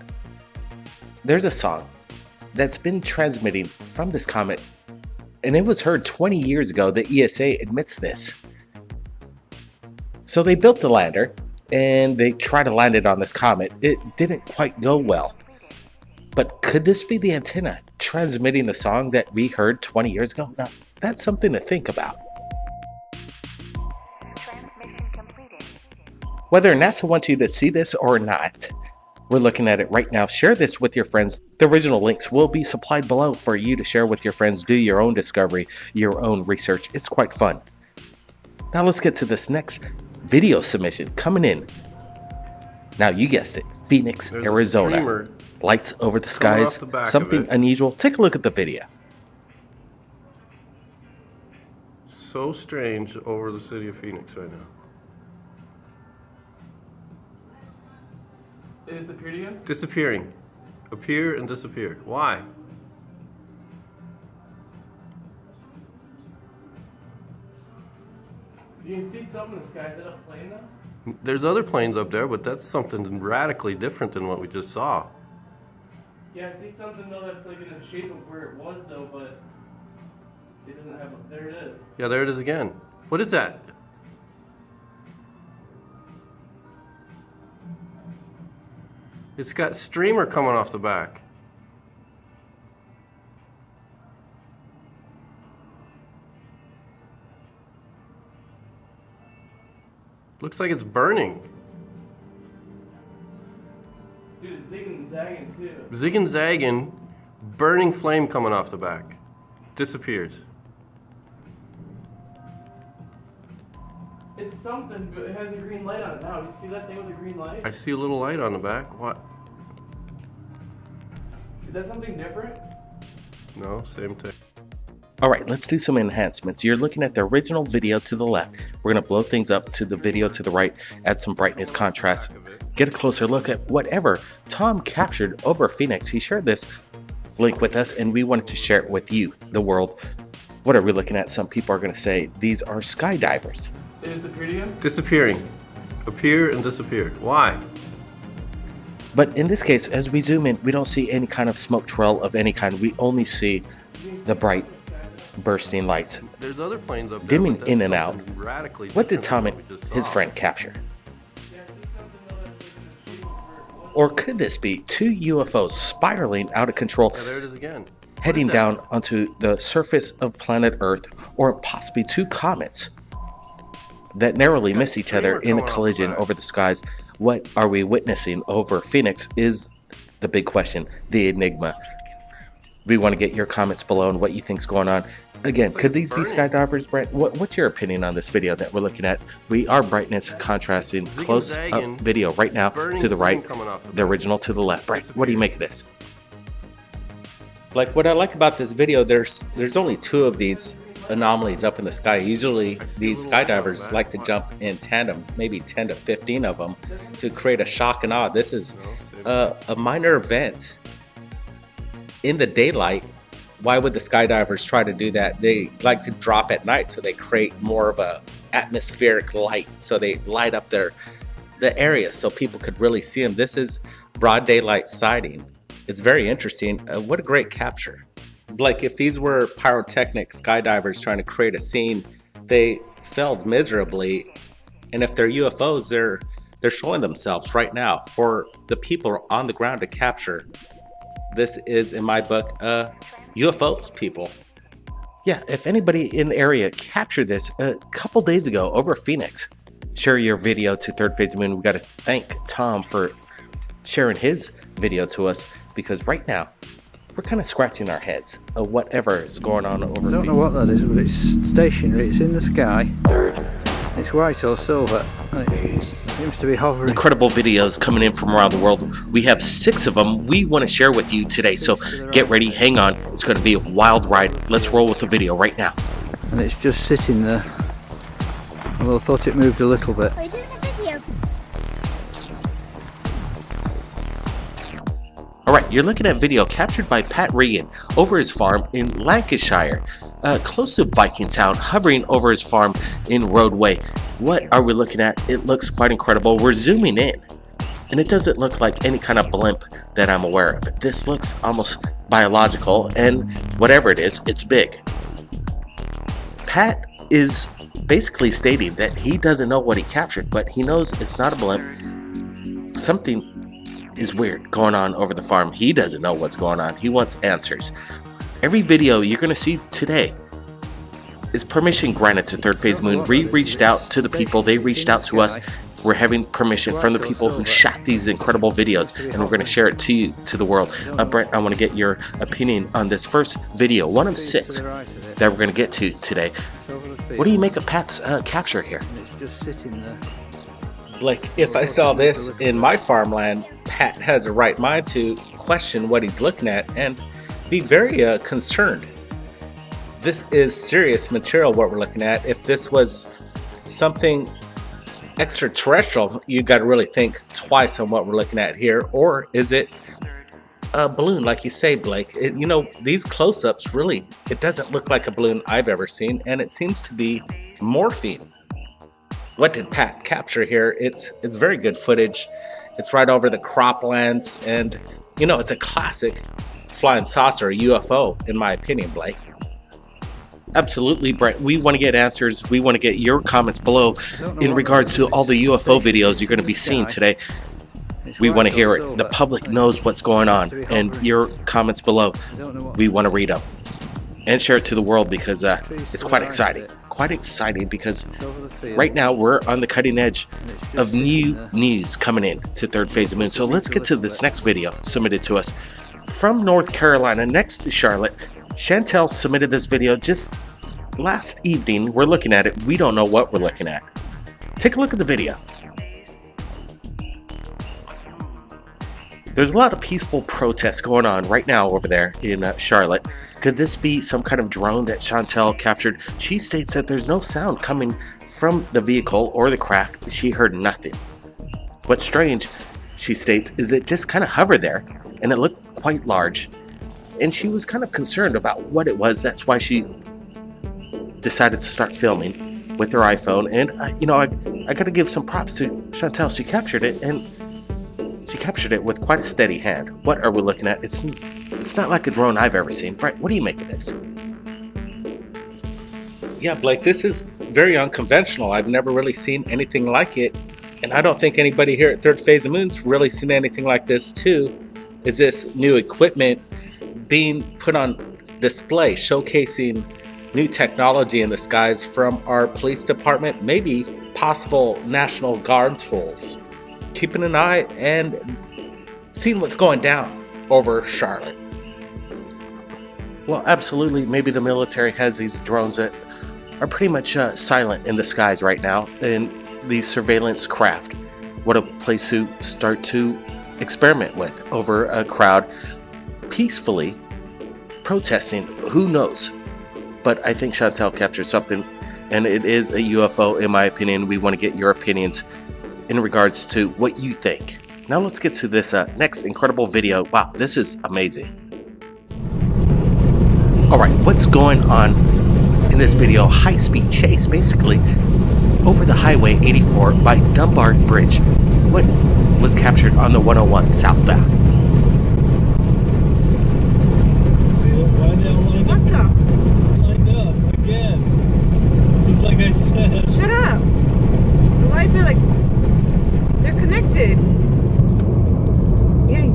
There's a song that's been transmitting from this comet, and it was heard 20 years ago. The ESA admits this. So they built the lander and they tried to land it on this comet. It didn't quite go well. But could this be the antenna transmitting the song that we heard 20 years ago? Now, that's something to think about. Whether NASA wants you to see this or not, we're looking at it right now. Share this with your friends. The original links will be supplied below for you to share with your friends. Do your own discovery, your own research. It's quite fun. Now let's get to this next video submission coming in. Now you guessed it, Phoenix, There's Arizona. Lights over the skies, something unusual. Take a look at the video. So strange over the city of Phoenix right now. It disappeared again? Disappearing. Appear and disappear. Why? You can see something in the sky. Is that a plane though? There's other planes up there, but that's something radically different than what we just saw. Yeah, I see something though that's like in the shape of where it was though, but it doesn't have a... There it is. Yeah, there it is again. What is that? It's got streamer coming off the back. Looks like it's burning. Dude, it's zigging and zagging too. Zig and zagging, burning flame coming off the back. Disappears. It's something, but it has a green light on it now. Do you see that thing with the green light? I see a little light on the back. What? Is that something different? No, same thing. All right, let's do some enhancements. You're looking at the original video to the left. We're gonna blow things up to the video to the right, add some brightness, contrast, get a closer look at whatever Tom captured over Phoenix. He shared this link with us and we wanted to share it with you, the world. What are we looking at? Some people are gonna say these are skydivers. It disappeared again? Disappearing. Appear and disappear. Why? But in this case, as we zoom in, we don't see any kind of smoke trail of any kind. We only see the bright bursting lights There's other planes up there, dimming but that's in and out. something radically What did different Tom than and what we just his saw. friend capture? Or could this be two UFOs spiraling out of control, Yeah, there it is again. heading What is that? down onto the surface of planet Earth, or possibly two comets that narrowly miss each other in a collision over the skies? What are we witnessing over Phoenix is the big question, the enigma. We want to get your comments below and what you think's going on. Again, could these be skydivers, Brent? What's your opinion on this video that we're looking at? We are brightness contrasting close-up video right now to the right, the original to the left. Brent, what do you make of this? Like, what I like about this video, there's only two of these anomalies up in the sky. Usually these skydivers like to jump in tandem, maybe 10 to 15 of them, to create a shock and awe. This is a minor event in the daylight. Why would the skydivers try to do that? They like to drop at night, so they create more of a atmospheric light, so they light up the area so people could really see them. This is broad daylight sighting. It's very interesting. What a great capture. Like, if these were pyrotechnic skydivers trying to create a scene, they failed miserably. And if they're UFOs, they're showing themselves right now for the people on the ground to capture. This is, in my book, UFOs, people. Yeah, if anybody in the area captured this a couple days ago over Phoenix, share your video to Third Phase of the Moon. We got to thank Tom for sharing his video to us, because right now we're kind of scratching our heads of whatever is going on over Phoenix. I don't know what that is, but it's stationary. It's in the sky. It's white or silver, and it seems to be hovering. Incredible videos coming in from around the world. We have 6 of them we want to share with you today, so get ready, hang on. It's going to be a wild ride. Let's roll with the video right now. And it's just sitting there. Although I thought it moved a little bit. We're doing a video. Alright, you're looking at video captured by Pat Regan over his farm in Lancashire, close to Viking Town, hovering over his farm in Roadway. What are we looking at? It looks quite incredible. We're zooming in, and it doesn't look like any kind of blimp that I'm aware of. This looks almost biological, and whatever it is, it's big. Pat is basically stating that he doesn't know what he captured, but he knows it's not a blimp. Something is weird going on over the farm. He doesn't know what's going on. He wants answers. Every video you're going to see today is permission granted to Third Phase Moon. We reached out to the people. They reached out to us. We're having permission from the people who shot these incredible videos, and we're going to share it to you, to the world. Brent, I want to get your opinion on this first video, one of 6 that we're going to get to today. What do you make of Pat's capture here? It's just sitting there. Like, if I saw this in my farmland, Pat has a right mind to question what he's looking at and be very concerned. This is serious material, what we're looking at. If this was something extraterrestrial, you got to really think twice on what we're looking at here. Or is it a balloon, like you say, Blake? You know, these close-ups, really, it doesn't look like a balloon I've ever seen, and it seems to be morphine. What did Pat capture here? It's very good footage. It's right over the croplands, and you know, it's a classic flying saucer, a UFO, in my opinion, Blake. Absolutely, Brent. We want to get answers. We want to get your comments below in regards to all the UFO videos you're going to be seeing today. We want to hear it. The public knows what's going on, and your comments below, we want to read them and share it to the world, because it's quite exciting. Quite exciting, because right now we're on the cutting edge of new news coming in to Third Phase of the Moon. So let's get to this next video submitted to us from North Carolina, next to Charlotte. Chantel submitted this video just last evening. We're looking at it. We don't know what we're looking at. Take a look at the video. There's a lot of peaceful protests going on right now over there in Charlotte. Could this be some kind of drone that Chantel captured? She states that there's no sound coming from the vehicle or the craft. She heard nothing. What's strange, she states, is it just kind of hovered there, and it looked quite large. And she was kind of concerned about what it was. That's why she decided to start filming with her iPhone. And, you know, I got to give some props to Chantel. She captured it, and She captured it with quite a steady hand. What are we looking at? It's not like a drone I've ever seen. Brett, what do you make of this? Yeah, Blake, this is very unconventional. I've never really seen anything like it. And I don't think anybody here at Third Phase of Moon's really seen anything like this too. Is this new equipment being put on display, showcasing new technology in the skies from our police department, maybe possible National Guard tools. Keeping an eye and seeing what's going down over Charlotte. Well, absolutely, maybe the military has these drones that are pretty much silent in the skies right now, and these surveillance craft. What a place to start to experiment with over a crowd peacefully protesting. Who knows? But I think Chantel captured something, and it is a UFO in my opinion. We want to get your opinions in regards to what you think. Now let's get to this next incredible video. Wow, this is amazing. Alright, what's going on in this video? High-speed chase, basically, over the Highway 84 by Dumbarton Bridge. What was captured on the 101 southbound? What the? Lined up again. Just like I said. Shut up. The lights are like, they're connected. Yeah.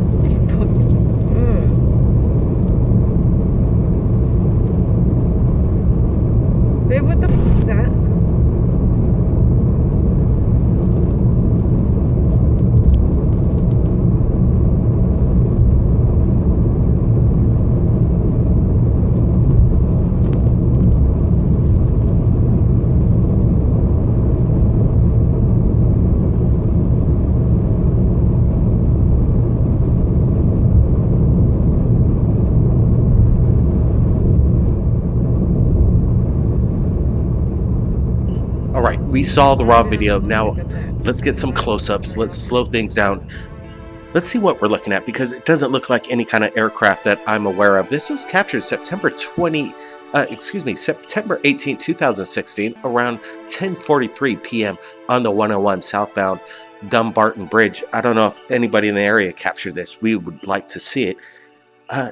Babe, what the f is that? Alright, we saw the raw video. Now let's get some close-ups. Let's slow things down. Let's see what we're looking at, because it doesn't look like any kind of aircraft that I'm aware of. This was captured September 18, 2016, around 10:43 p.m. on the 101 southbound Dumbarton Bridge. I don't know if anybody in the area captured this. We would like to see it.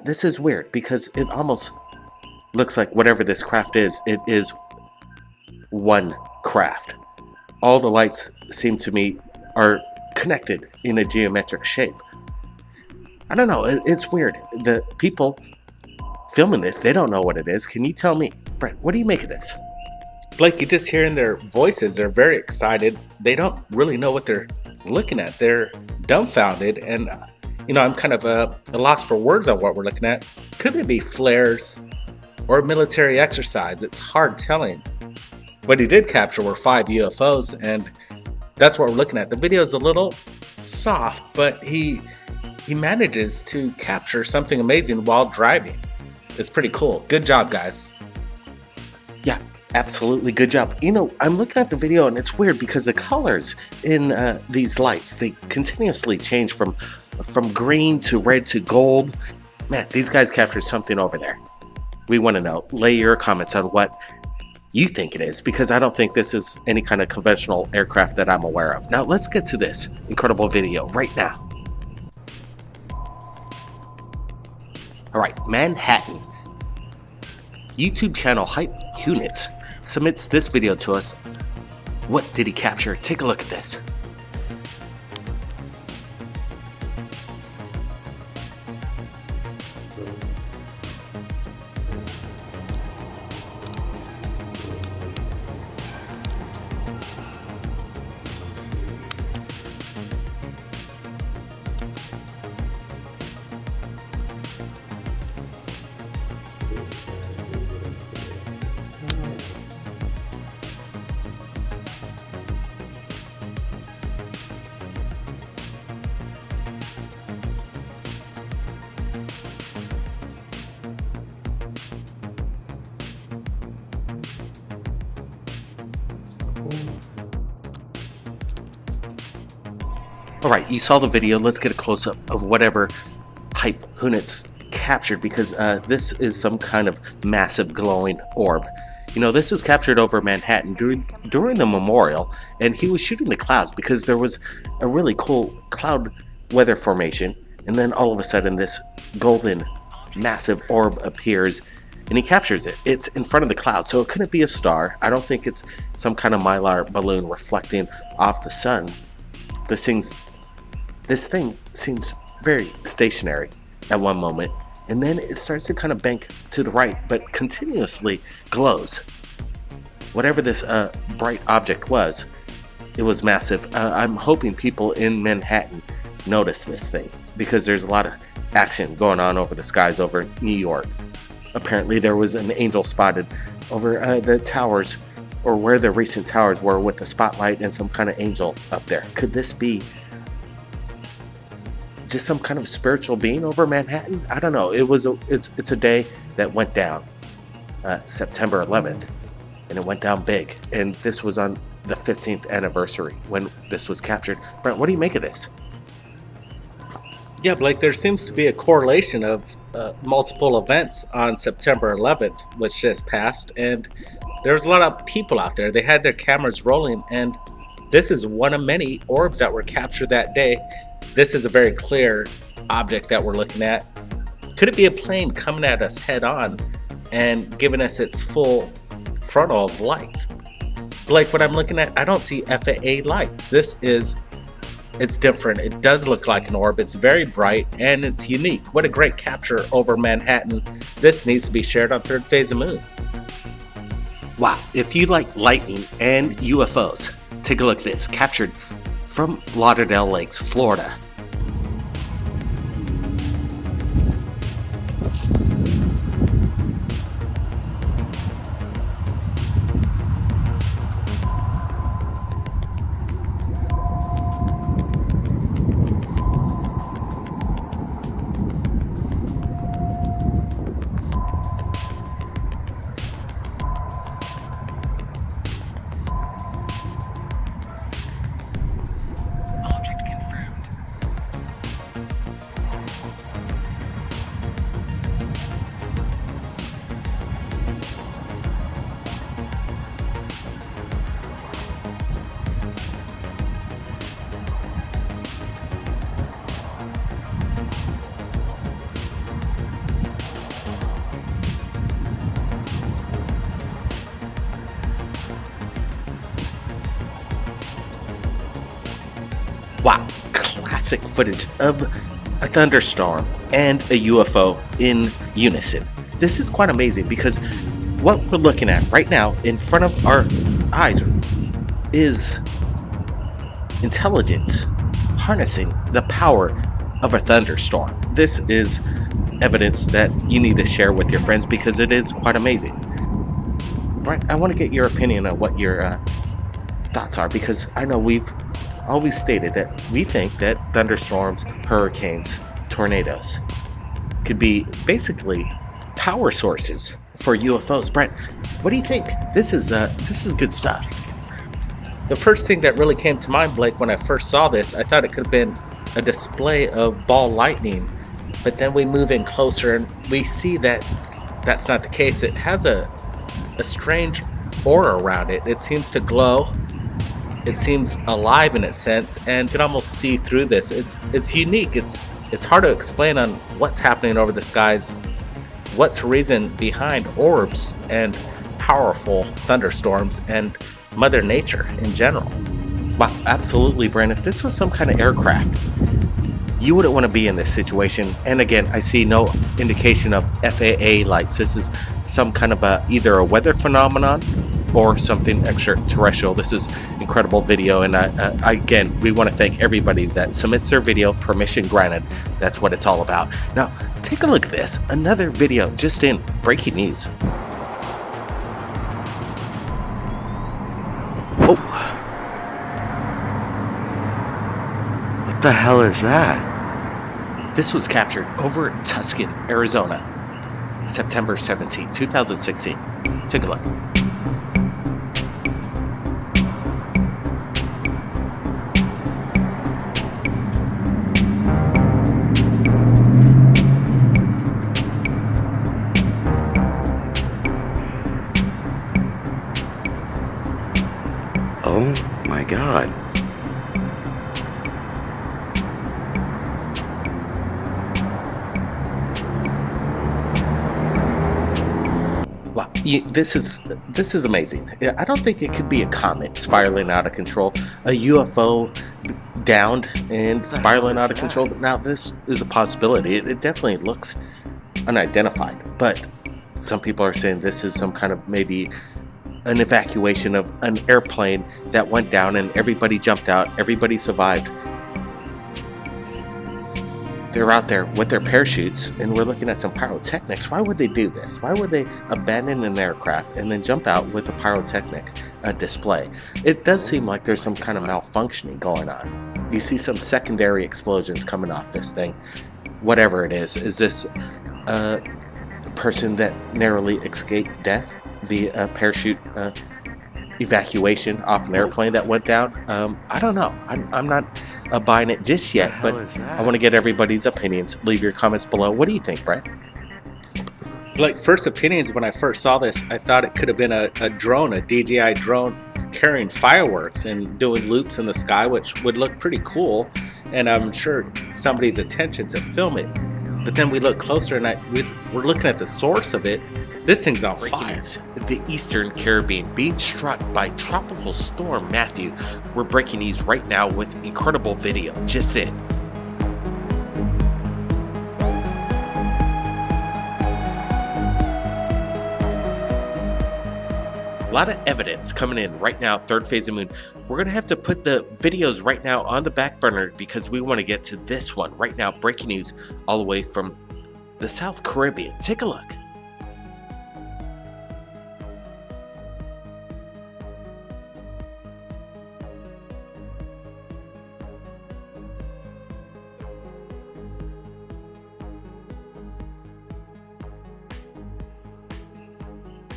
This is weird because it almost looks like whatever this craft is, it is one craft. All the lights seem to me are connected in a geometric shape. I don't know, it's weird. The people filming this, they don't know what it is. Can you tell me? Brent, what do you make of this? Blake, you just hearing their voices, they're very excited. They don't really know what they're looking at. They're dumbfounded, and I'm kind of a loss for words on what we're looking at. Could they be flares or military exercise? It's hard telling. What he did capture were 5 UFOs, and that's what we're looking at. The video is a little soft, but he manages to capture something amazing while driving. It's pretty cool. Good job, guys. Yeah, absolutely good job. I'm looking at the video, and it's weird because the colors in these lights, they continuously change from green to red to gold. Man, these guys captured something over there. We want to know. Lay your comments on what you think it is, because I don't think this is any kind of conventional aircraft that I'm aware of. Now let's get to this incredible video right now. Alright, Manhattan. YouTube channel Hype Units submits this video to us. What did he capture? Take a look at this. Alright, you saw the video. Let's get a close-up of whatever Hype Units captured, because this is some kind of massive glowing orb. This was captured over Manhattan during the memorial, and he was shooting the clouds because there was a really cool cloud weather formation, and then all of a sudden this golden massive orb appears and he captures it. It's in front of the cloud, so it couldn't be a star. I don't think it's some kind of mylar balloon reflecting off the sun. This thing seems very stationary at one moment, and then it starts to kind of bank to the right, but continuously glows. Whatever this bright object was, it was massive. I'm hoping people in Manhattan notice this thing, because there's a lot of action going on over the skies over New York. Apparently there was an angel spotted over the towers, or where the recent towers were, with the spotlight and some kind of angel up there. Could this be just some kind of spiritual being over Manhattan? I don't know. It's a day that went down, September 11th, and it went down big. And this was on the 15th anniversary when this was captured. Brent, what do you make of this? Yeah, Blake, there seems to be a correlation of multiple events on September 11th, which just passed, and there's a lot of people out there. They had their cameras rolling, and this is one of many orbs that were captured that day. This is a very clear object that we're looking at. Could it be a plane coming at us head on and giving us its full frontal of lights? Blake, what I'm looking at, I don't see FAA lights. It's different. It does look like an orb. It's very bright and it's unique. What a great capture over Manhattan. This needs to be shared on Third Phase of Moon. Wow, if you like lightning and UFOs, take a look at this, captured from Lauderdale Lakes, Florida. Wow, classic footage of a thunderstorm and a UFO in unison. This is quite amazing, because what we're looking at right now in front of our eyes is intelligence harnessing the power of a thunderstorm. This is evidence that you need to share with your friends, because it is quite amazing. Brent, I want to get your opinion on what your thoughts are, because I know we've always stated that we think that thunderstorms, hurricanes, tornadoes could be basically power sources for UFOs. Brent, what do you think? This is good stuff. The first thing that really came to mind, Blake, when I first saw this, I thought it could have been a display of ball lightning, but then we move in closer and we see that that's not the case. It has a strange aura around it. It seems to glow. It seems alive in its sense, and you can almost see through this. It's unique. It's hard to explain on what's happening over the skies, what's the reason behind orbs and powerful thunderstorms and Mother Nature in general. Wow, absolutely, Brent. If this was some kind of aircraft, you wouldn't want to be in this situation. And again, I see no indication of FAA lights. This is some kind of either a weather phenomenon or something extraterrestrial. This is incredible video, and again, we want to thank everybody that submits their video. Permission granted. That's what it's all about. Now, take a look at this. Another video just in. Breaking news. Oh! What the hell is that? This was captured over Tucson, Arizona, September 17, 2016. Take a look. Oh my God. This is amazing. I don't think it could be a comet spiraling out of control, a UFO downed and spiraling out of control. Now this is a possibility. It definitely looks unidentified, but some people are saying this is some kind of maybe an evacuation of an airplane that went down and everybody jumped out, everybody survived. They're out there with their parachutes, and we're looking at some pyrotechnics. Why would they do this? Why would they abandon an aircraft and then jump out with a pyrotechnic display? It does seem like there's some kind of malfunctioning going on. You see some secondary explosions coming off this thing. Whatever it is this a person that narrowly escaped death via a parachute evacuation off an airplane that went down? I don't know. I'm not buying it just yet, but I want to get everybody's opinions. Leave your comments below. What do you think, Brett? Like, first opinions, when I first saw this, I thought it could have been a drone, a DJI drone carrying fireworks and doing loops in the sky, which would look pretty cool, and I'm sure somebody's attention to film it. But then we look closer and we're looking at the source of it. This thing's on fire. The Eastern Caribbean being struck by Tropical Storm Matthew. We're breaking news right now with incredible video just in. A lot of evidence coming in right now, third phase of moon. We're going to have to put the videos right now on the back burner because we want to get to this one right now. Breaking news all the way from the South Caribbean. Take a look.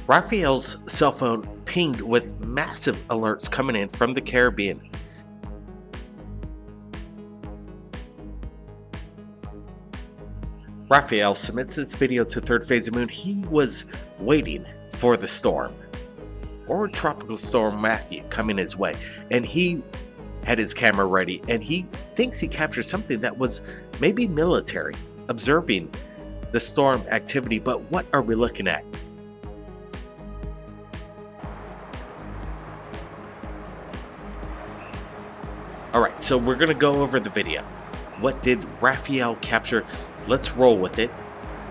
Raphael's cell phone pinged with massive alerts coming in from the Caribbean. Raphael submits this video to third phase of moon. He was waiting for the storm, or Tropical Storm Matthew, coming his way, and he had his camera ready, and he thinks he captured something that was maybe military, observing the storm activity. But what are we looking at? Alright, so we're going to go over the video. What did Raphael capture? Let's roll with it.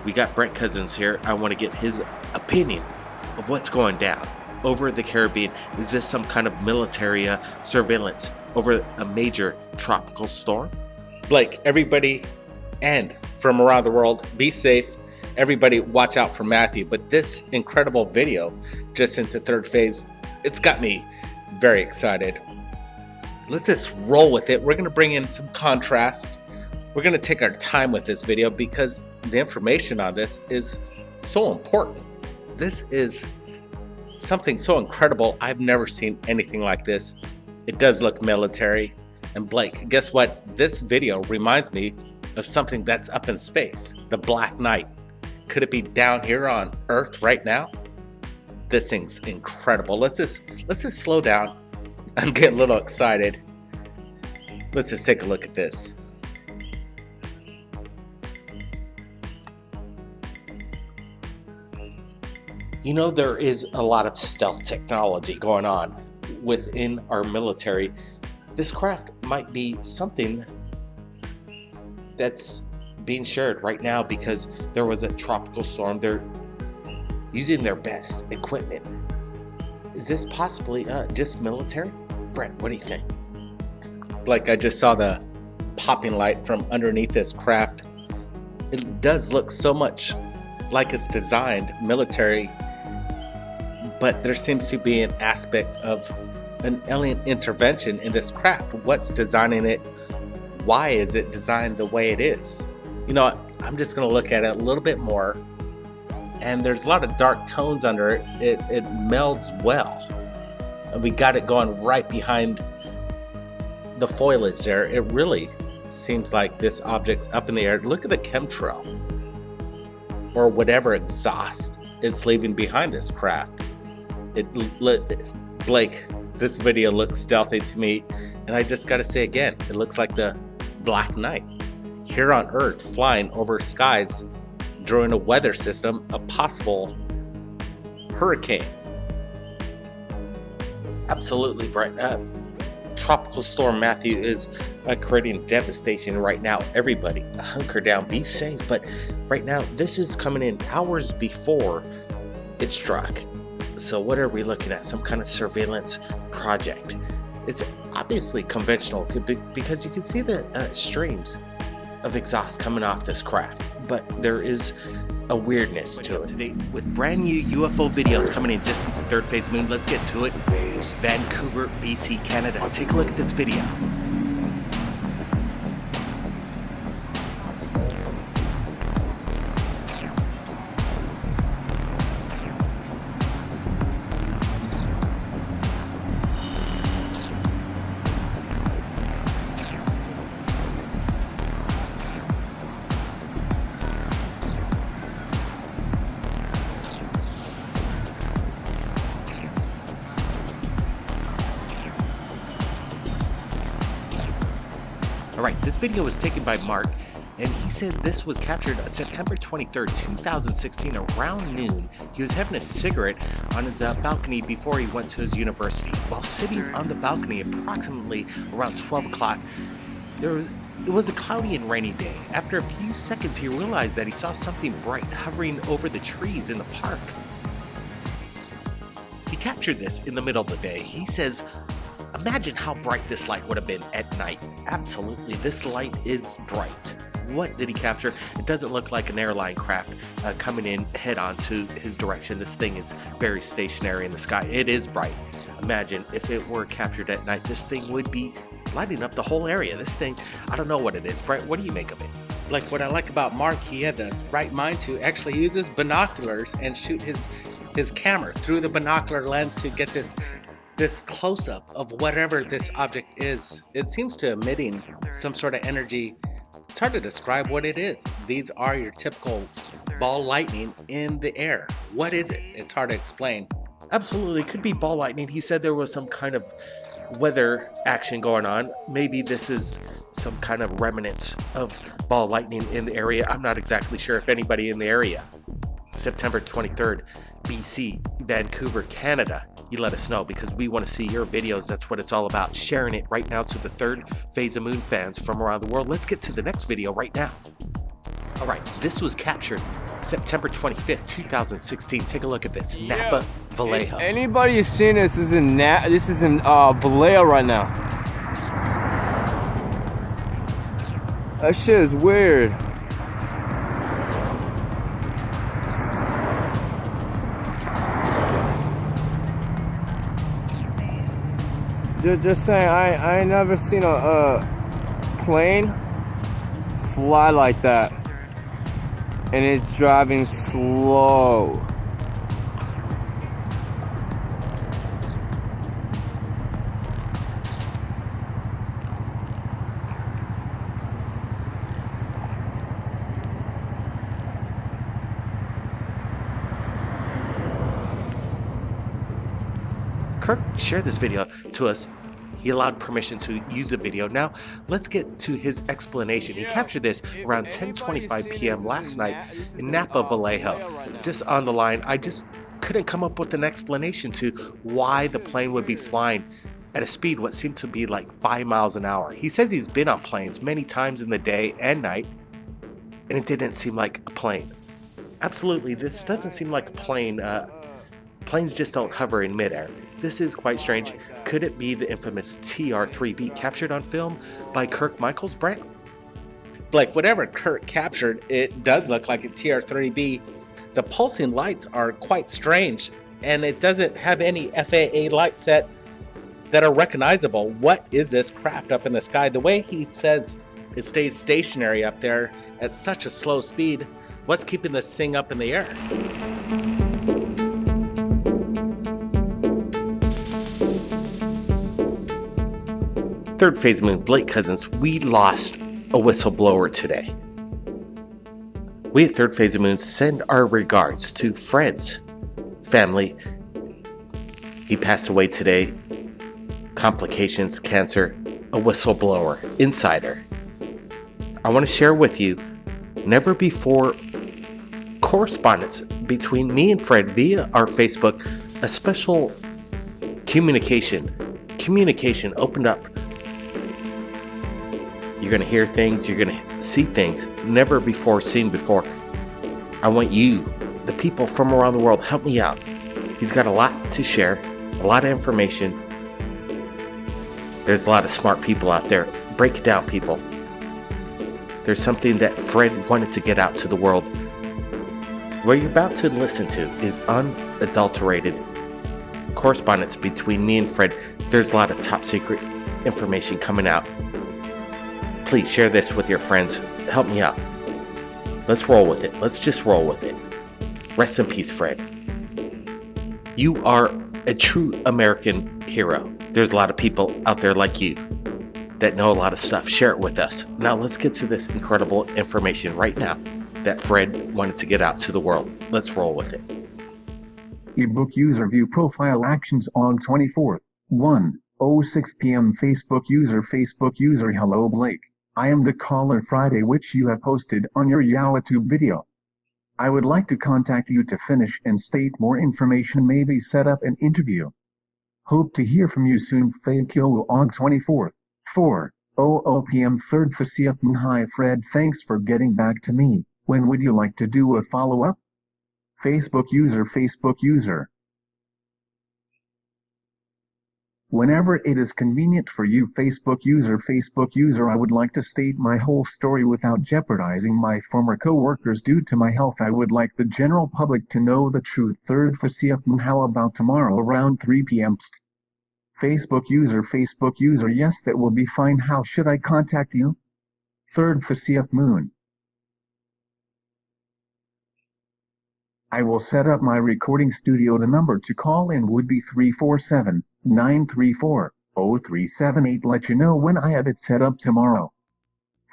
We got Brent Cousins here. I want to get his opinion of what's going down over the Caribbean. Is this some kind of military surveillance over a major tropical storm? Blake, everybody and from around the world, be safe. Everybody watch out for Matthew. But this incredible video just into third phase, it's got me very excited. Let's just roll with it. We're going to bring in some contrast. We're going to take our time with this video because the information on this is so important. This is something so incredible. I've never seen anything like this. It does look military. And Blake, guess what? This video reminds me of something that's up in space, the Black Knight. Could it be down here on Earth right now? This thing's incredible. Let's just slow down. I'm getting a little excited. Let's just take a look at this. You know, there is a lot of stealth technology going on within our military. This craft might be something that's being shared right now because there was a tropical storm. They're using their best equipment. Is this possibly just military? Brent, what do you think? Like, I just saw the popping light from underneath this craft. It does look so much like it's designed military, but there seems to be an aspect of an alien intervention in this craft. What's designing it? Why is it designed the way it is? You know, I'm just going to look at it a little bit more, and there's a lot of dark tones under it. It melds well. And we got it going right behind the foliage there. It really seems like this object's up in the air. Look at the chemtrail or whatever exhaust it's leaving behind this craft. Blake, this video looks stealthy to me, and I just got to say again, it looks like the Black Knight here on Earth, flying over skies during a weather system, a possible hurricane. Absolutely, Brett. Tropical storm Matthew is creating devastation right now. Everybody, hunker down, be safe. But right now, this is coming in hours before it struck. So what are we looking at? Some kind of surveillance project. It's obviously conventional because you can see the streams of exhaust coming off this craft. But there is a weirdness to it. Today, with brand new UFO videos coming in distance of third phase moon, let's get to it. Vancouver, BC, Canada. Take a look at this video. Alright, this video was taken by Mark, and he said this was captured on September 23rd, 2016, around noon. He was having a cigarette on his balcony before he went to his university. While sitting on the balcony approximately around 12 o'clock, it was a cloudy and rainy day. After a few seconds, he realized that he saw something bright hovering over the trees in the park. He captured this in the middle of the day. He says, imagine how bright this light would have been at night. Absolutely, this light is bright. What did he capture? It doesn't look like an airline craft coming in head on to his direction. This thing is very stationary in the sky. It is bright. Imagine if it were captured at night, this thing would be lighting up the whole area. This thing, I don't know what it is. Brett, what do you make of it? Like, what I like about Mark, he had the right mind to actually use his binoculars and shoot his camera through the binocular lens to get this close-up of whatever this object is. It seems to emitting some sort of energy. It's hard to describe what it is. These are your typical ball lightning in the air. What is it? It's hard to explain. Absolutely, it could be ball lightning. He said there was some kind of weather action going on. Maybe this is some kind of remnants of ball lightning in the area. I'm not exactly sure if anybody in the area. September 23rd, BC, Vancouver, Canada. You let us know because we want to see your videos. That's what it's all about. Sharing it right now to the third phase of moon fans from around the world. Let's get to the next video right now. All right, this was captured September 25th, 2016. Take a look at this. Napa, Vallejo. Anybody who's seen this is in Vallejo right now. That shit is weird. Just saying, I ain't never seen a plane fly like that, and it's driving slow. Kirk shared this video to us. He allowed permission to use the video. Now, let's get to his explanation. He captured this around 10:25 p.m. last night in Napa, Vallejo. Just on the line, I just couldn't come up with an explanation to why the plane would be flying at a speed what seemed to be like 5 miles an hour. He says he's been on planes many times in the day and night, and it didn't seem like a plane. Absolutely, this doesn't seem like a plane. Planes just don't hover in midair. This is quite strange. Could it be the infamous TR-3B captured on film by Kirk Michaels, Brent? Like, whatever Kirk captured, it does look like a TR-3B. The pulsing lights are quite strange, and it doesn't have any FAA lights that are recognizable. What is this craft up in the sky? The way he says it stays stationary up there at such a slow speed, what's keeping this thing up in the air? Third phase moon, Blake Cousins, we lost a whistleblower today. We at Third Phase of Moon send our regards to Fred's family. He passed away today. Complications, cancer, a whistleblower, insider. I want to share with you never before correspondence between me and Fred via our Facebook, a special communication opened up. You're going to hear things, you're going to see things never before seen before. I want you, the people from around the world, help me out. He's got a lot to share, a lot of information. There's a lot of smart people out there. Break it down, people. There's something that Fred wanted to get out to the world. What you're about to listen to is unadulterated correspondence between me and Fred. There's a lot of top secret information coming out. Please share this with your friends. Help me out. Let's roll with it. Let's just roll with it. Rest in peace, Fred. You are a true American hero. There's a lot of people out there like you that know a lot of stuff. Share it with us. Now let's get to this incredible information right now that Fred wanted to get out to the world. Let's roll with it. Ebook user view profile actions on 24th, 1:06 p.m. Facebook user hello Blake. I am the caller Friday which you have posted on your YouTube video. I would like to contact you to finish and state more information, maybe set up an interview. Hope to hear from you soon. Fakyo on 24th, 4:00 p.m. 3rd Fasiyaf. Hi Fred, thanks for getting back to me. When would you like to do a follow-up? Facebook user. Whenever it is convenient for you. Facebook user. I would like to state my whole story without jeopardizing my former co-workers. Due to my health, I would like the general public to know the truth. 3rd Fasiyaf. How about tomorrow around 3 p.m. Facebook user. Yes, that will be fine. How should I contact you? 3rd Fasiyaf Moon. I will set up my recording studio. The number to call in would be 347-934-0378. Let you know when I have it set up tomorrow.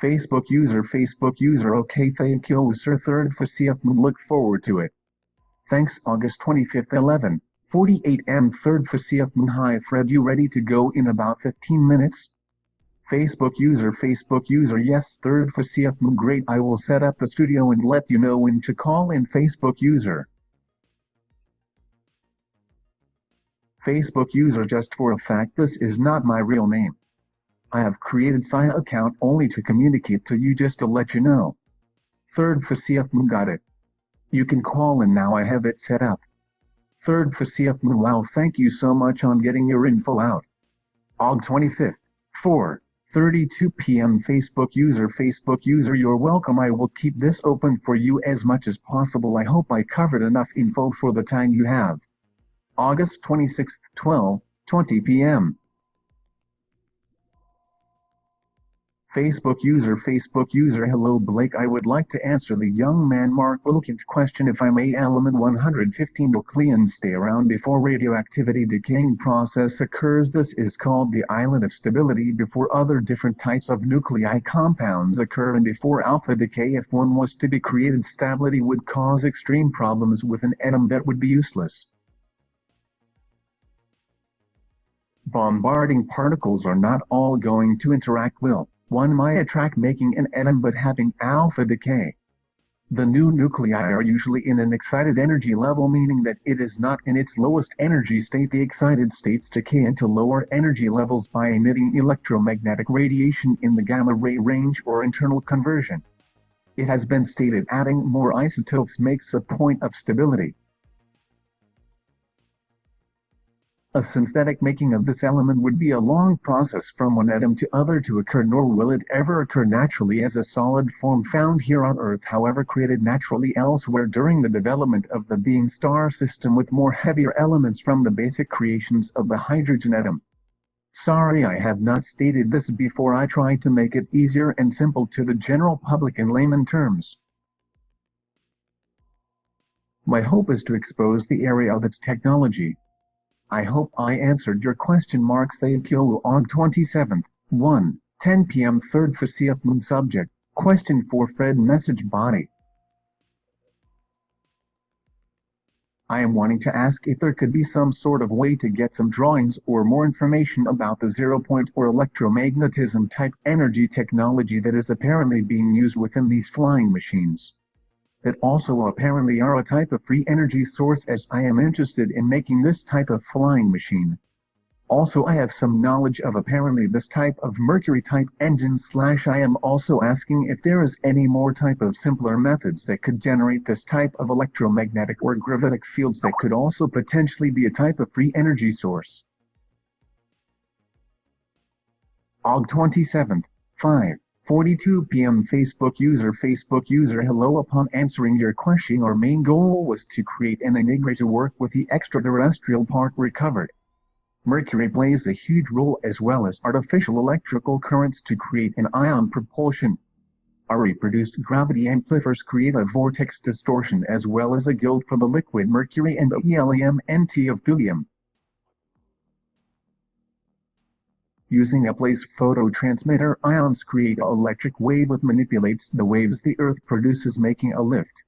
Facebook user. Okay, thank you, sir. 3rd Fasiyaf. Look forward to it. Thanks. August 25th, 11:48 am. 3rd Fasiyaf. Hi Fred, you ready to go in about 15 minutes? Facebook user. Yes, 3rd Fasiyaf. Great, I will set up the studio and let you know when to call in. Facebook user. Facebook user. Just for a fact, this is not my real name. I have created my account only to communicate to you, just to let you know. 3rd Fasiyaf. Got it. You can call in now, I have it set up. 3rd Fasiyaf. Wow, thank you so much on getting your info out. Aug 25th, 4:32 p.m. Facebook user. You're welcome. I will keep this open for you as much as possible. I hope I covered enough info for the time you have. August 26th, 12:20 p.m. Facebook user. Hello Blake, I would like to answer the young man Mark Wilkins' question if I may. Element 115 nucleons stay around before radioactivity decaying process occurs. This is called the island of stability before other different types of nuclei compounds occur and before alpha decay. If one was to be created, stability would cause extreme problems with an atom that would be useless. Bombarding particles are not all going to interact well. One might attract making an atom but having alpha decay. The new nuclei are usually in an excited energy level, meaning that it is not in its lowest energy state. The excited states decay into lower energy levels by emitting electromagnetic radiation in the gamma ray range or internal conversion. It has been stated adding more isotopes makes a point of stability. A synthetic making of this element would be a long process from one atom to other to occur, nor will it ever occur naturally as a solid form found here on Earth, however created naturally elsewhere during the development of the being star system with more heavier elements from the basic creations of the hydrogen atom. Sorry I have not stated this before. I tried to make it easier and simple to the general public in layman terms. My hope is to expose the area of its technology. I hope I answered your question. Mark Thank you. On 27th, 1:10 p.m. 3rd Fasiyaf. Subject, question for Fred. Message body. I am wanting to ask if there could be some sort of way to get some drawings or more information about the 0-point or electromagnetism type energy technology that is apparently being used within these flying machines. that also apparently are a type of free energy source, as I am interested in making this type of flying machine. Also, I have some knowledge of apparently this type of Mercury type engine / I am also asking if there is any more type of simpler methods that could generate this type of electromagnetic or gravitic fields that could also potentially be a type of free energy source. Aug 27th, 5:42 p.m. Facebook user hello, upon answering your question, our main goal was to create an enigma to work with the extraterrestrial part recovered. Mercury plays a huge role as well as artificial electrical currents to create an ion propulsion. Our reproduced gravity amplifiers create a vortex distortion as well as a guild for the liquid mercury and the element of thulium. Using a place phototransmitter, ions create an electric wave which manipulates the waves the Earth produces, making a lift.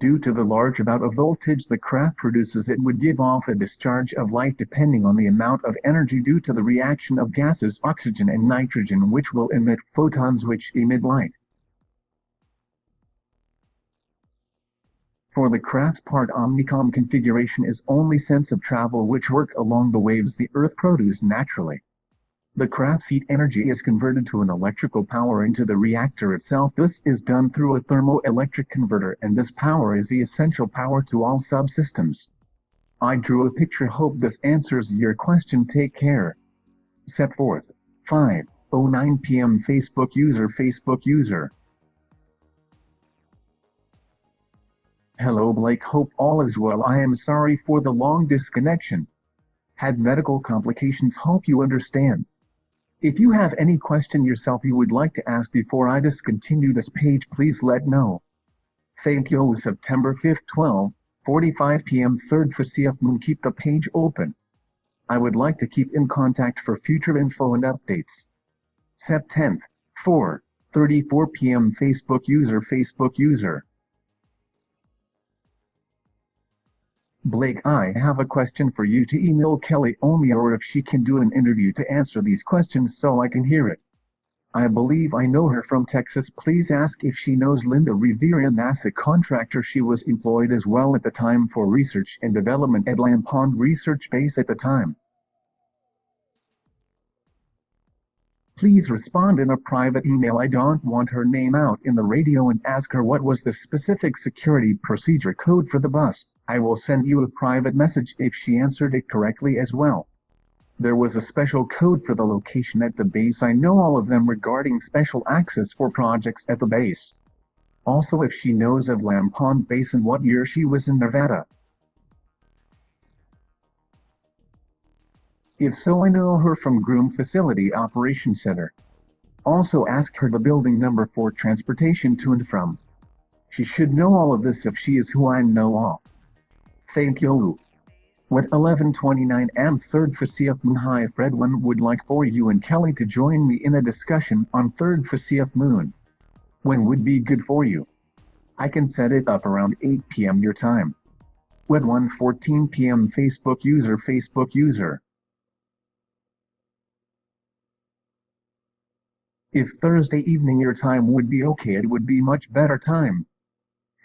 Due to the large amount of voltage the craft produces, it would give off a discharge of light depending on the amount of energy due to the reaction of gases oxygen and nitrogen, which will emit photons which emit light. For the craft's part, Omnicom configuration is only sense of travel which work along the waves the Earth produces naturally. The craft's heat energy is converted to an electrical power into the reactor itself. This is done through a thermoelectric converter, and this power is the essential power to all subsystems. I drew a picture. Hope this answers your question. Take care. Sep 4th, 5:09 p.m. Facebook user. Hello Blake, hope all is well. I am sorry for the long disconnection. Had medical complications, hope you understand. If you have any question yourself you would like to ask before I discontinue this page, please let know. Thank you. September 5th, 12:45 p.m. 3rd for CF Moon. Keep the page open. I would like to keep in contact for future info and updates. Sep 10th, 4:34 p.m. Facebook user. Blake, I have a question for you to email Kelly only, or if she can do an interview to answer these questions so I can hear it. I believe I know her from Texas. Please ask if she knows Linda Rivera, NASA contractor. She was employed as well at the time for research and development at Lamb Pond Research Base at the time. Please respond in a private email. I don't want her name out in the radio, and ask her what was the specific security procedure code for the bus. I will send you a private message if she answered it correctly as well. There was a special code for the location at the base. I know all of them regarding special access for projects at the base. Also, if she knows of Lamb Pond Base and what year she was in Nevada. If so, I know her from Groom Facility Operations Center. Also ask her the building number for transportation to and from. She should know all of this if she is who I know of. Thank you. What 11:29 am 3rd for CF Moon. Hi Fred, one would like for you and Kelly to join me in a discussion on 3rd for CF Moon. When would be good for you? I can set it up around 8 p.m. your time. What 1:14 p.m. Facebook user. If Thursday evening your time would be okay, it would be much better time.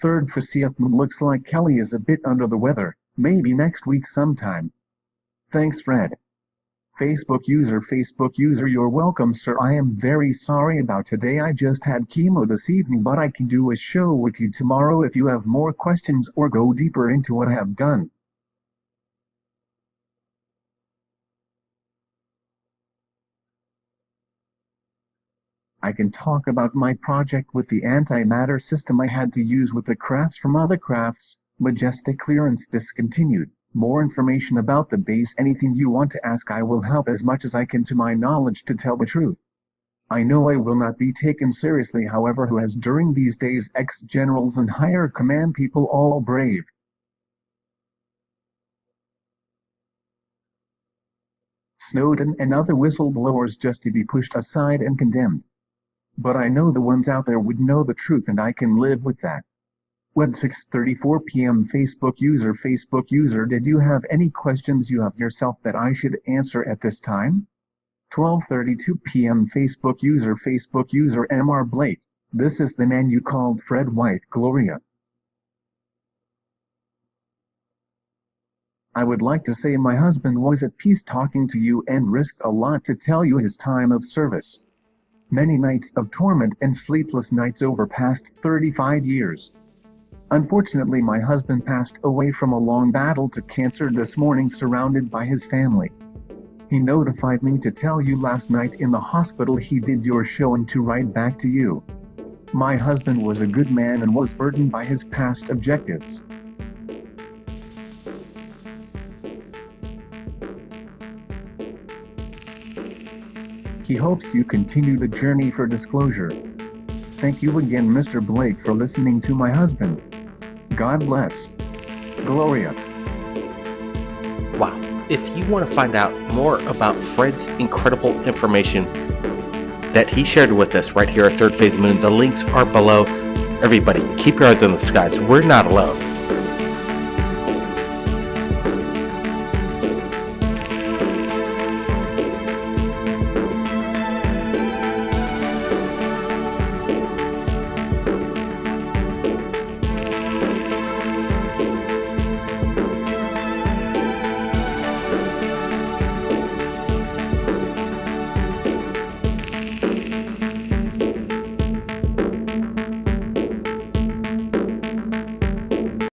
3rd for CF Moon. Looks like Kelly is a bit under the weather, maybe next week sometime. Thanks Fred. Facebook user, you're welcome sir. I am very sorry about today. I just had chemo this evening, but I can do a show with you tomorrow if you have more questions or go deeper into what I have done. I can talk about my project with the antimatter system I had to use with the crafts from other crafts. Majestic clearance discontinued. More information about the base. Anything you want to ask, I will help as much as I can to my knowledge to tell the truth. I know I will not be taken seriously, however, who has during these days ex-generals and higher command people all brave. Snowden and other whistleblowers just to be pushed aside and condemned. But I know the ones out there would know the truth, and I can live with that. Web 6:34 p.m. Facebook user, did you have any questions you have yourself that I should answer at this time? 12:32 p.m. Facebook user, Mr. Blake. This is the man you called Fred White, Gloria. I would like to say my husband was at peace talking to you and risked a lot to tell you his time of service. Many nights of torment and sleepless nights over past 35 years. Unfortunately, my husband passed away from a long battle to cancer this morning surrounded by his family. He notified me to tell you last night in the hospital he did your show and to write back to you. My husband was a good man and was burdened by his past objectives. He hopes you continue the journey for disclosure. Thank you again, Mr. Blake, for listening to my husband. God bless. Gloria. Wow. If you want to find out more about Fred's incredible information that he shared with us right here at Third Phase Moon, the links are below. Everybody, keep your eyes on the skies. We're not alone.